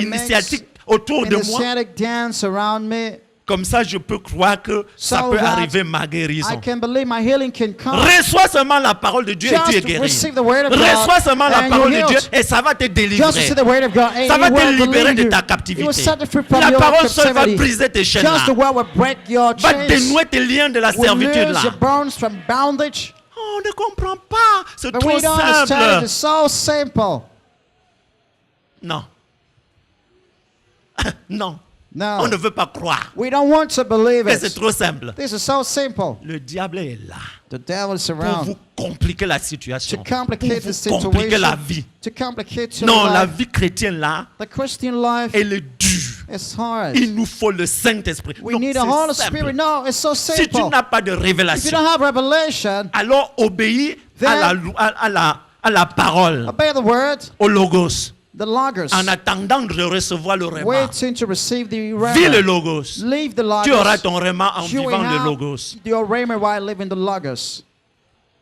initiatique autour de and a moi. static dance around me. Comme ça, je peux croire que ça So peut that arriver ma I guérison. can believe my healing can come. Reçois seulement la parole de Dieu et tu es Just guéri. receive the word of God Reçois seulement la and parole de you're Dieu healed. et ça va te Just délivrer. receive the word of God and Ça va you te will libérer believe de you. ta It will captivité. set you free from La your parole seule va captivity. briser tes chaînes Just the là. word will break your Va chains. dénouer tes liens de la Will servitude loose là. your bonds from bondage. On ne comprend pas. C'est But trop we don't understand it. simple. It's so simple. Non. Non. No. On ne veut pas croire. We don't want to believe Mais c'est it. trop simple. This is so simple. Le diable est là The devil is pour around vous compliquer la to situation. complicate Pour the vous compliquer la situation. vie. To complicate your Non, la life. vie chrétienne là, The Christian life elle est dure. is hard. Il nous faut le Saint-Esprit. We Non, need the c'est Holy simple. Spirit. No, it's so Si tu simple. n'as pas de If you révélation, don't have revelation, alors obéis à la parole, obey the word, au logos, the logos. en attendant de recevoir le réma. Waiting to receive the Vis le rhema. logos. Leave the Tu auras logos. ton réma en You will vivant le have logos. your rhema while living the logos.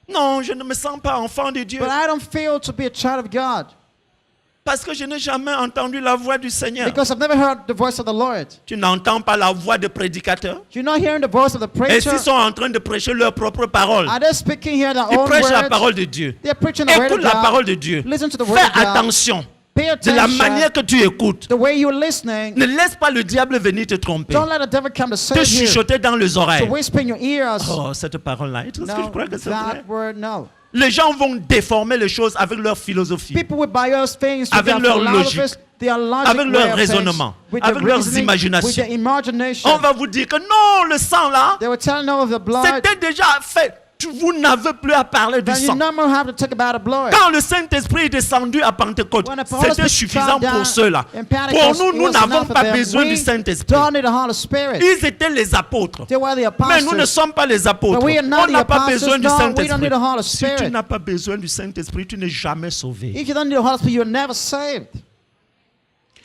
Non, je ne me sens pas enfant de Dieu But I don't feel to be a child of God parce que je n'ai jamais entendu la voix du Seigneur. because I've never heard the voice of the Lord. Tu n'entends pas la voix des prédicateurs. You're not hearing the voice of the Et preacher. s'ils sont en train de prêcher leur propre parole, Are they speaking here their ils own prêchent la words? parole de Dieu. They're preaching the word Écoute of la God. parole de Dieu. Listen to the word Fais of God. attention. Pay de la attention. manière que tu écoutes. The way you're listening. Ne laisse pas le diable venir te tromper, Don't let the devil come to te save you. chuchoter dans les To oreilles. whisper in your ears. Oh, cette parole-là, est-ce que je No, crois que c'est vrai? that word, no. Les gens vont déformer les choses avec leur philosophie, People will bias things to avec their leur philosophies, logique, their logic avec leur way of things, raisonnement, with avec their leurs reasoning, imaginations. with their imagination. On va vous dire que non, le sang là, They will tell no of the blood. c'était déjà fait. Vous n'avez plus à parler du Then you sang. no more have to talk about the blood. Quand le Saint-Esprit est descendu à Pentecôte, When the Holy c'était Spirit suffisant came pour down ceux-là. in Pour Pentecost, nous, it nous was n'avons enough for pas them. besoin du We Saint-Esprit. don't need the Holy Spirit. Ils étaient les apôtres. They were the Mais nous ne apostles. sommes pas les apôtres. But we are not On the n'a pas apostles. besoin du No, we don't need Saint-Esprit. the Holy Si tu Spirit. n'as pas besoin du Saint-Esprit, tu n'es jamais sauvé. If you don't need the Holy Spirit, you're never saved.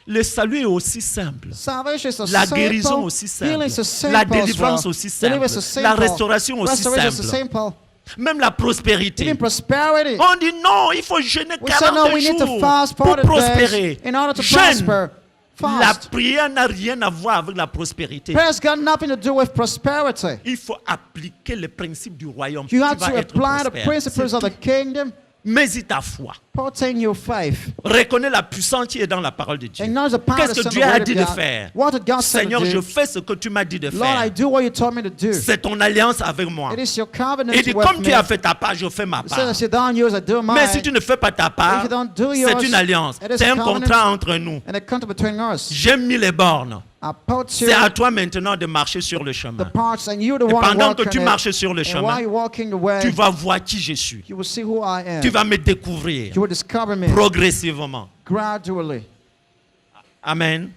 Le salut est aussi simple. Salvation is a La simple. guérison aussi simple. Healing is a simple La as well. délivrance aussi simple. Deliverance is simple. La restauration aussi Restoration is simple. simple. Même la prospérité. Even prosperity. On dit non, il faut jeûner We say no, 40 we need to jours fast pour 40 prospérer. days in order to Jeûne. prosper. La Fast. prière n'a rien à voir avec la prospérité. Prayer's got nothing to do with prosperity. Il faut appliquer les principes du royaume. You Tu have vas to être apply the prospère. principles C'est of the tout. kingdom. Mais ta foi. Put in your faith. Reconnais la puissance qui est dans la parole de Dieu. Acknowledge the power Qu'est-ce that's que in Dieu the a word dit of de God. faire? What did God say Seigneur, to je do? fais ce que tu m'as dit de Lord, I faire. do what you told me to do. C'est ton alliance avec moi. It is your covenant Et dit, with comme me. tu as fait ta part, je fais ma It part. says, you don't use, I do mine. Mais si tu ne fais pas ta part, If you don't do c'est yours, une alliance. it is C'est a un covenant. contrat entre nous. And a contract between us. J'ai mis les bornes. I put you C'est à toi maintenant de marcher sur le the chemin. parts and you're the Et one pendant que walking tu it. marches sur le And chemin, while you're walking the way, tu vas voir qui je suis. you will see who I am. Tu vas me découvrir You will discover me progressivement. gradually. Amen.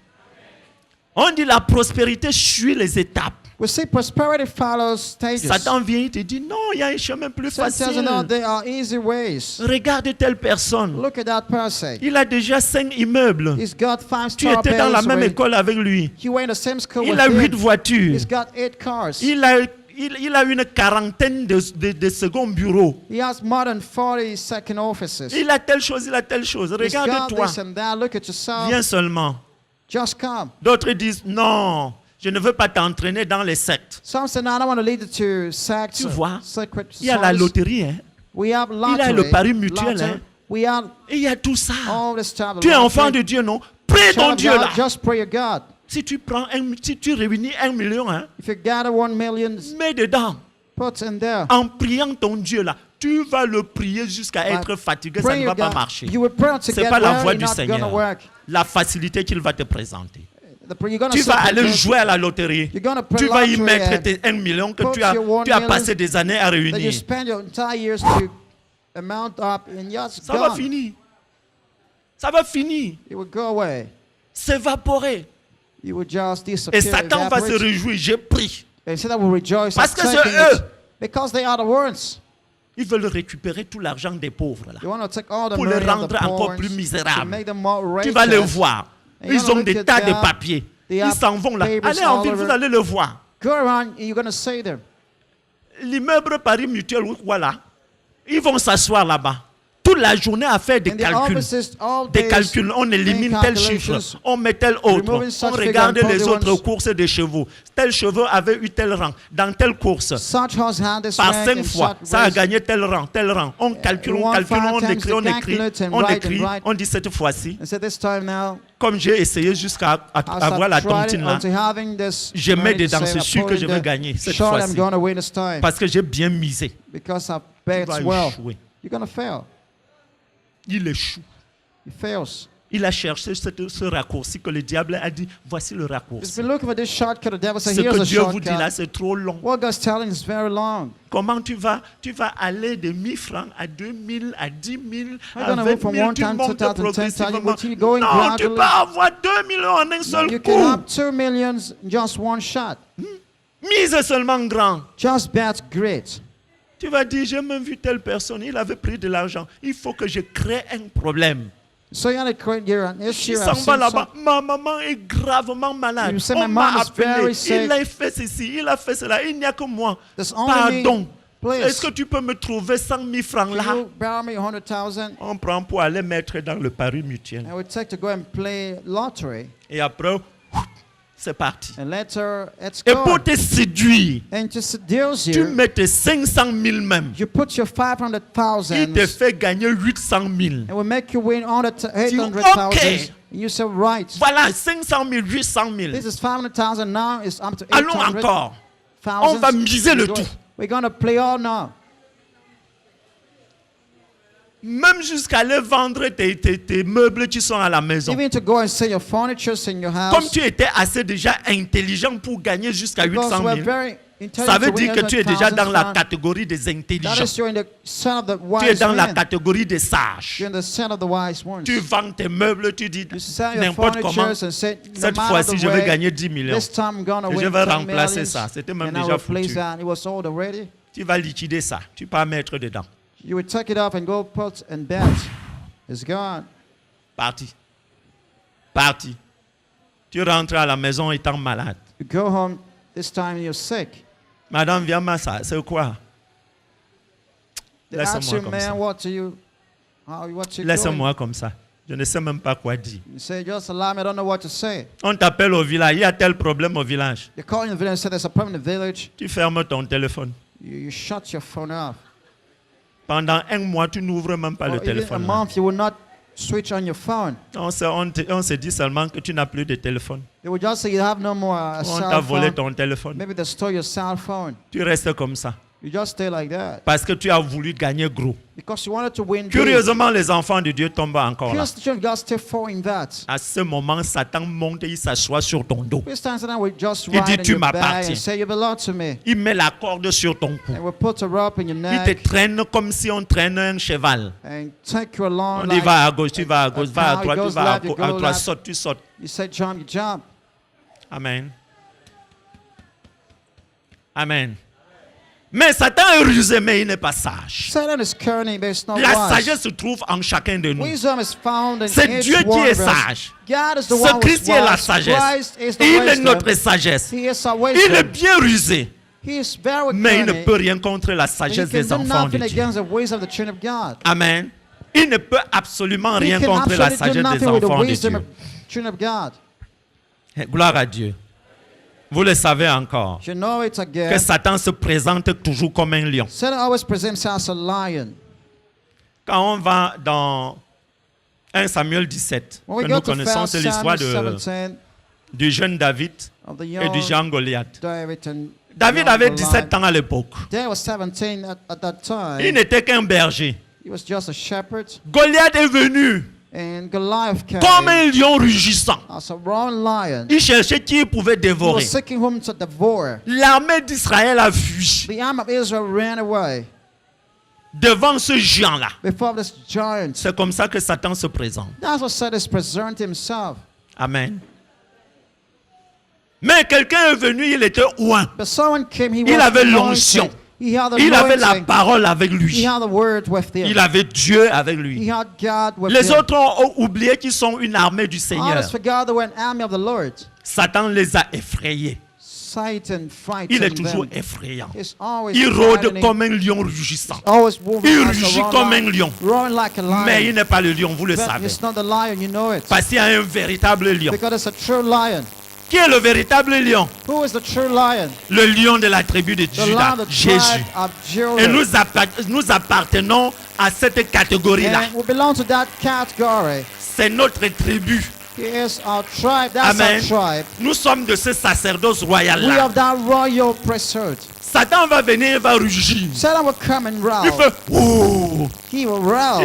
On dit la prospérité suit les étapes. We see prosperity follows stages. Satan vient et te dit non, il y a un chemin plus Satan tells you, no, facile. there are easy ways. Regarde telle personne. Look at that person. Il a déjà 5 immeubles. He's got Tu 5-star étais dans la même buildings. école avec lui. You went to the same school Il with a 8 him. voitures. He's got 8 cars. Il a une quarantaine de seconds bureaux. He has more than 40 second offices. Il a telle chose, il a telle chose. He's got Regarde-toi. this and that. Look at yourself. Viens seulement. Just come. D'autres disent non, je ne veux pas t'entraîner dans les sectes. Some say, no, I don't want to lead you to sects. Tu vois, Secret il y a la societies. loterie, hein. We have Il a lottery. le pari mutuel, Lottery. hein. We have Et il y a tout ça. all this type of Tu es enfant lottery. de Dieu, non? Prie ton Child of Dieu God, là. just pray your God. Si tu réunis 1 million, hein, If you gather 1 million, mets dedans. put in there. En priant ton Dieu là, tu vas le prier jusqu'à être fatigué, ça Pray ne your va pas God. marcher. You will pray to C'est get pas la where voie you're du not gonna Seigneur. work. La facilité qu'il va te présenter. You're gonna Tu vas sit aller there, jouer à la loterie. You're gonna play Tu vas y lottery mettre and tes 1 million que put tu as your 1 million passé des années à that you réunir. spend your entire years to amount up and just Ça va gone. finir. Ça va finir. It will go away. S'évaporer. You will just disappear. Et Satan va se evaporate. réjouir. J'ai pris. And Satan will rejoice Parce at que c'est taking eux. it. Because they are the ones. Ils veulent récupérer tout l'argent des pauvres là. You want to take all the Pour les money of rendre the encore poor plus to misérables. make them more Tu righteous. vas les voir. And you're Ils gonna ont look des at tas de them. papiers. They Ils have s'en vont là. papers Allez en all ville, over. vous allez le voir. Go around and you're going to say them. L'immeuble Paris Mutuel, voilà. Ils vont s'asseoir là-bas. Toute la journée à faire des In the calculs. offices, all Des days, calculs, on élimine make tel chiffre, calculations, on met tel autre, removing on such regarde figure and les put the autres ones- courses des chevaux. Tel chevaux avait eu tel rang, dans telle course. Such horse had this Par rank 5 and fois, such ça a race. gagné tel rang, tel rang. On calcule, on one calcule, five on times écrit, the on écrit, calculate and on write and écrit. write. On dit cette fois-ci, And so this time now, comme j'ai essayé jusqu'à as avoir la I've tried tontine là, unto having this je mets money to dedans, save, c'est I sûr put que in je vais the gagner cette short, I'm fois-ci. going to win this time. Parce que j'ai bien misé. Because I Tu bet vas well. échouer. You're going to fail. Il échoue. He fails. Il a cherché ce raccourci que le diable a dit, voici le He's raccourci. been looking for this shortcut. The devil said, Ce here's que a Dieu vous dit là, shortcut. c'est trop long. What God's telling is very long. Comment tu vas aller de 1000 francs à 2000, à 10 000, à gonna 20 move from 000, one tu time to montes 1000, progressivement. until you're going Non, tu gradually. peux avoir 2 millions en un seul You can coup. have 2 millions in just one shot. Mise seulement grand. Just bet great. Tu vas dire, j'ai même vu telle personne, il avait pris de l'argent. Il faut que je crée un problème. So you're going to create an issue. Il I've s'en seen va là-bas. some- Ma maman est gravement malade. You say, On my m'a mom is appelé. very sick. Il a fait ceci, il a fait cela. Il n'y a que moi. There's only Pardon. me. Please. Est-ce que tu peux me trouver 100 000 francs Can là? you borrow me 100,000? On prend pour aller mettre dans le pari mutuel. I would take to go and play lottery. Et après, c'est parti. And it's Et gone. pour te séduire, And to seduce tu you, mets tes 500 000 même. you put your 500,000 Il te fait gagner 800 000. and will make you win 800,000. Okay. And you say, right, Voilà, 500 000, 800 000. this is 500,000 now, it's up to Allons 800,000. encore. On va miser le tout. We're going to play all now. Même jusqu'à aller vendre tes meubles qui sont à la maison. Even to go and sell your furniture in your house. Comme tu étais assez déjà intelligent pour gagner jusqu'à Because 800 we're 000, very ça veut intelligent, dire que tu es déjà dans la 800,000. catégorie des That intelligents. is, you're in the son of the Tu es wise dans la men. catégorie des sages. You're in the son of the wise ones. Tu vends tes meubles, tu dis You sell your n'importe comment. furniture and say, no Cette matter fois-ci, the je vais way, gagner 10 millions. this time I'm gonna Et je win vais 10 remplacer millions, ça. C'était même and I déjà will place foutu. that. It was sold already. Tu vas liquider ça. Tu peux pas mettre dedans. You would take it up and go put and bet. It's gone. Parti. Parti. Tu rentres à la maison étant malade. You go home, this time you're sick. Madame, viens ça. C'est quoi? They ask Laisse-moi you, comme man, ça. what's you doing? Laisse-moi comme ça. Je ne sais même pas quoi dire. You say, just allow me, I don't know what to say. On t'appelle au village. Il y a tel problème au village. You call in the village and say there's a problem in the village. Tu fermes ton téléphone. You shut your phone off. Pendant un mois, tu n'ouvres même pas Or le even a téléphone. month, you will not switch on your phone. On se dit seulement que tu n'as plus de téléphone. They will just say you have no more On cell t'a volé phone. ton téléphone. Maybe they stole your cell phone. Tu restes comme ça. You just stay like that. Parce que tu as voulu gagner gros. Because you wanted to win big. Curieusement, les enfants de Dieu tombent encore là. Curious, the children of God still fall in that. À ce moment, Satan monte et il s'assoit sur ton dos. This time Satan will just Il dit, ride on tu your back m'appartiens. and say, you belong to me. Il met la corde sur ton cou. And will put a rope in your Il te neck traîne comme si on traîne un cheval. and take you along On dit like va à gauche, tu vas à gauche, va à cow. droite, It tu goes vas à left, you go droite, left. saute, tu sautes. You say jump, you jump. Amen. Amen. Mais Satan est rusé, mais il n'est pas sage. Satan is cunning, but it's not La wise. sagesse se trouve en chacun de nous. Wisdom is found in C'est each Dieu qui one est of us. sage. God is the Ce one who is Christ est la wise. sagesse. Christ is the Il est wisdom. notre sagesse. He is our Il est wisdom. bien rusé, He is very mais il ne cunning. peut rien contre la But he sagesse can des do enfants de nothing Dieu. against the wisdom of the children of God. Amen. Il ne peut absolument He rien can contre la absolutely do sagesse des nothing with the enfants de wisdom Dieu. of children of God. Gloire à Dieu. Vous le savez encore, You know it que again. Satan se présente toujours comme un lion. Satan always presents himself as a lion. Quand on va dans 1 Samuel 17, When we que go nous to connaissons, 1 c'est l'histoire Samuel 17 du jeune David of the et young du géant Goliath. David and David young avait Goliath. 17 ans à l'époque. David was 17 at that Il time. n'était qu'un berger. He was just a shepherd. Goliath est venu And Goliath came comme un lion rugissant. as a roaring lion. Il cherchait qui il pouvait He was dévorer. seeking whom to devour. L'armée d'Israël a fui The arm of Israel ran away devant ce géant-là. before this giant. C'est comme ça que Satan se présente. That's what Satan presents himself. Amen. Mais quelqu'un est venu, il était oint. But someone came, he Il was avait anointed. l'onction. He had the Il avait la anointing. parole avec He lui. had the word with him. Il avait Dieu avec He lui. had God with Les him. autres ont oublié qu'ils sont une armée du Seigneur. Others forgot they were an army of the Lord. Satan les a effrayés. Satan Il est frightened toujours them. effrayant. He's always Il rôde frightening. comme un lion rugissant. Always moving Il like a rugit roaring comme un lion. lion. Roaring like a lion. Mais il n'est pas le lion, vous le But savez. it's not the lion, you know it. Parce qu'il y a un véritable lion. Because it's a true lion. Qui est le véritable lion? Who is the true lion? Le lion de la tribu de The Juda, lion of the Jésus. tribe of Et Judah. nous appartenons à cette catégorie-là. And we belong to that category. C'est notre tribu. He is our tribe. That's Amen. our tribe. Nous sommes de ce sacerdoce We royal-là. have that royal priesthood. Satan va venir, il va rugir. Satan will come and Il roar. fait ouh, He will roar.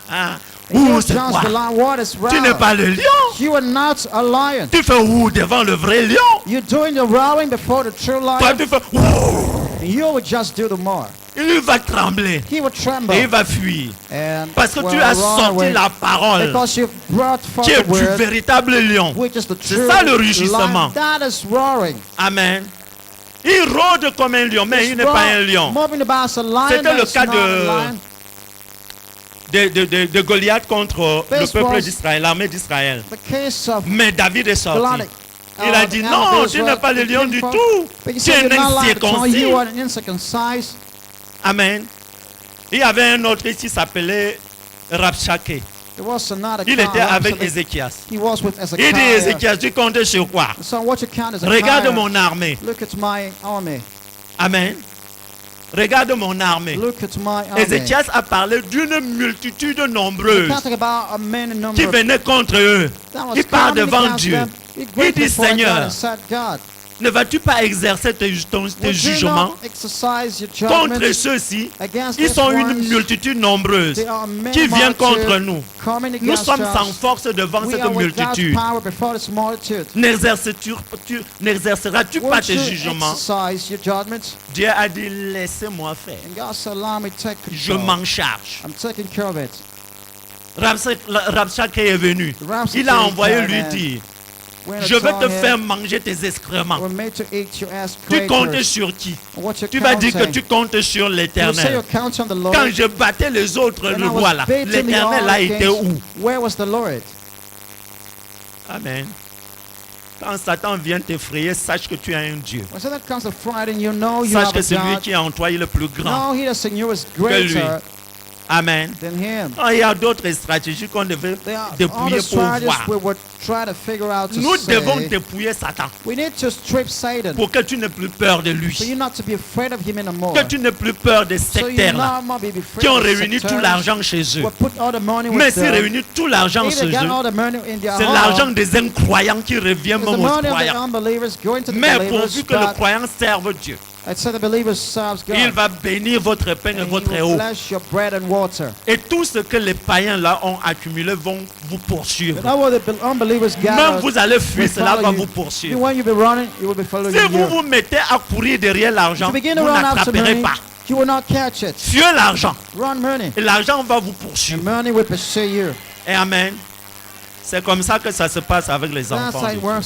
And ouh, you c'est just quoi? the lion. What is Tu n'es roar? pas le lion. You are not a lion. Tu fais ouh devant le vrai lion. You're doing the roaring before the true Toi, lion. tu fais ouh. And you will just do the more. Il va trembler He will tremble. et il va fuir. And Parce que will tu as run sorti away. la parole Because you've brought forth qui est the du word, véritable lion. which is the C'est true ça le rugissement. lion. That is roaring. Amen. Il rôde comme un lion, mais il n'est pas un lion. Moving about as a lion, C'était but le it's cas not a lion. de Goliath contre le This peuple was d'Israël, l'armée d'Israël. The case of Mais David est sorti. Goliath. Il a dit non, tu n'es pas le lion du tout. But he Tu said, es you're un not like the tongue, incirconcis. you are an incircumcised. Amen. Il y avait un autre qui s'appelait Rabshakeh. It was not a Il car était avec accident. Ézéchias. He was with Il dit, Ezekiel. Ézéchias, tu comptes sur quoi? So what you count as a Regarde car. mon armée. Look at my army. Amen. Regarde mon armée. Look at my army. Ézéchias a parlé d'une multitude We're nombreuse talking about a many number qui venait contre eux. that was Il part coming devant against Dieu. them. He Il went dit, before God Seigneur, and said, God, ne vas-tu pas exercer tes would you jugements not exercise your contre judgment ceux-ci? against Ils these sont une ones? multitude nombreuse They are many qui vient contre multitude nous. coming Nous against sommes us. sans force devant We cette are with God's multitude. power before this multitude. N'exerceras-tu pas Won't tes you jugements? exercise your judgment? Dieu a dit, laissez-moi faire. And God said, allow me to take Je control. m'en charge. I'm taking care of it. Rabshakeh est venu. Rabshakeh Il a envoyé came lui and dire, When I je vais told te him, faire manger tes excréments. we're made to eat your ass Tu comptes craters. sur qui? What you Tu vas dire que counting? tu comptes sur You say l'Éternel. you're counting on the Lord. Quand je battais les autres, When le I was voilà. beating the L'Éternel a été against, où? where was the Lord? Amen. Quand Satan vient t'effrayer, sache que tu as un Dieu. When Satan comes to frighten you, know you Sache have que a c'est lui God. qui est en toi, il est le plus grand. No, he that's in you is lui. greater Amen. than him. Oh, il y a d'autres stratégies qu'on devait There are dépouiller other pour strategies voir. we would try to figure out to Nous devons say. dépouiller Satan We need to strip Satan pour que tu n'aies plus peur de lui. for you not to be afraid of him anymore. Que tu n'aies plus peur des So you sectaires là, not be afraid qui ont of the réuni tout sectaries l'argent chez eux. who put all the money Mais with s'ils them. réunissent tout l'argent If chez they got eux, all the money in their c'est home, l'argent des incroyants qui revient it's the même aux money of the croyants. unbelievers going to the Mais believers. pourvu que le But croyant serve Dieu, I said the believers serves God. il va bénir votre pain et And he votre will eau. bless your bread and water. Et tout ce que les païens là ont accumulé vont vous poursuivre. But now what the unbelievers Même gather, vous allez fuir, will cela follow va you. vous Even poursuivre. when you be running, it will be following Si vous you. vous mettez à courir derrière l'argent, To vous begin to run after n'attraperez money, pas. you will not catch it. Fuyez l'argent. Run money. Et l'argent va vous And poursuivre. money will pursue you. Et amen. C'est comme ça que ça se passe avec les That's enfants. how de it Dieu. works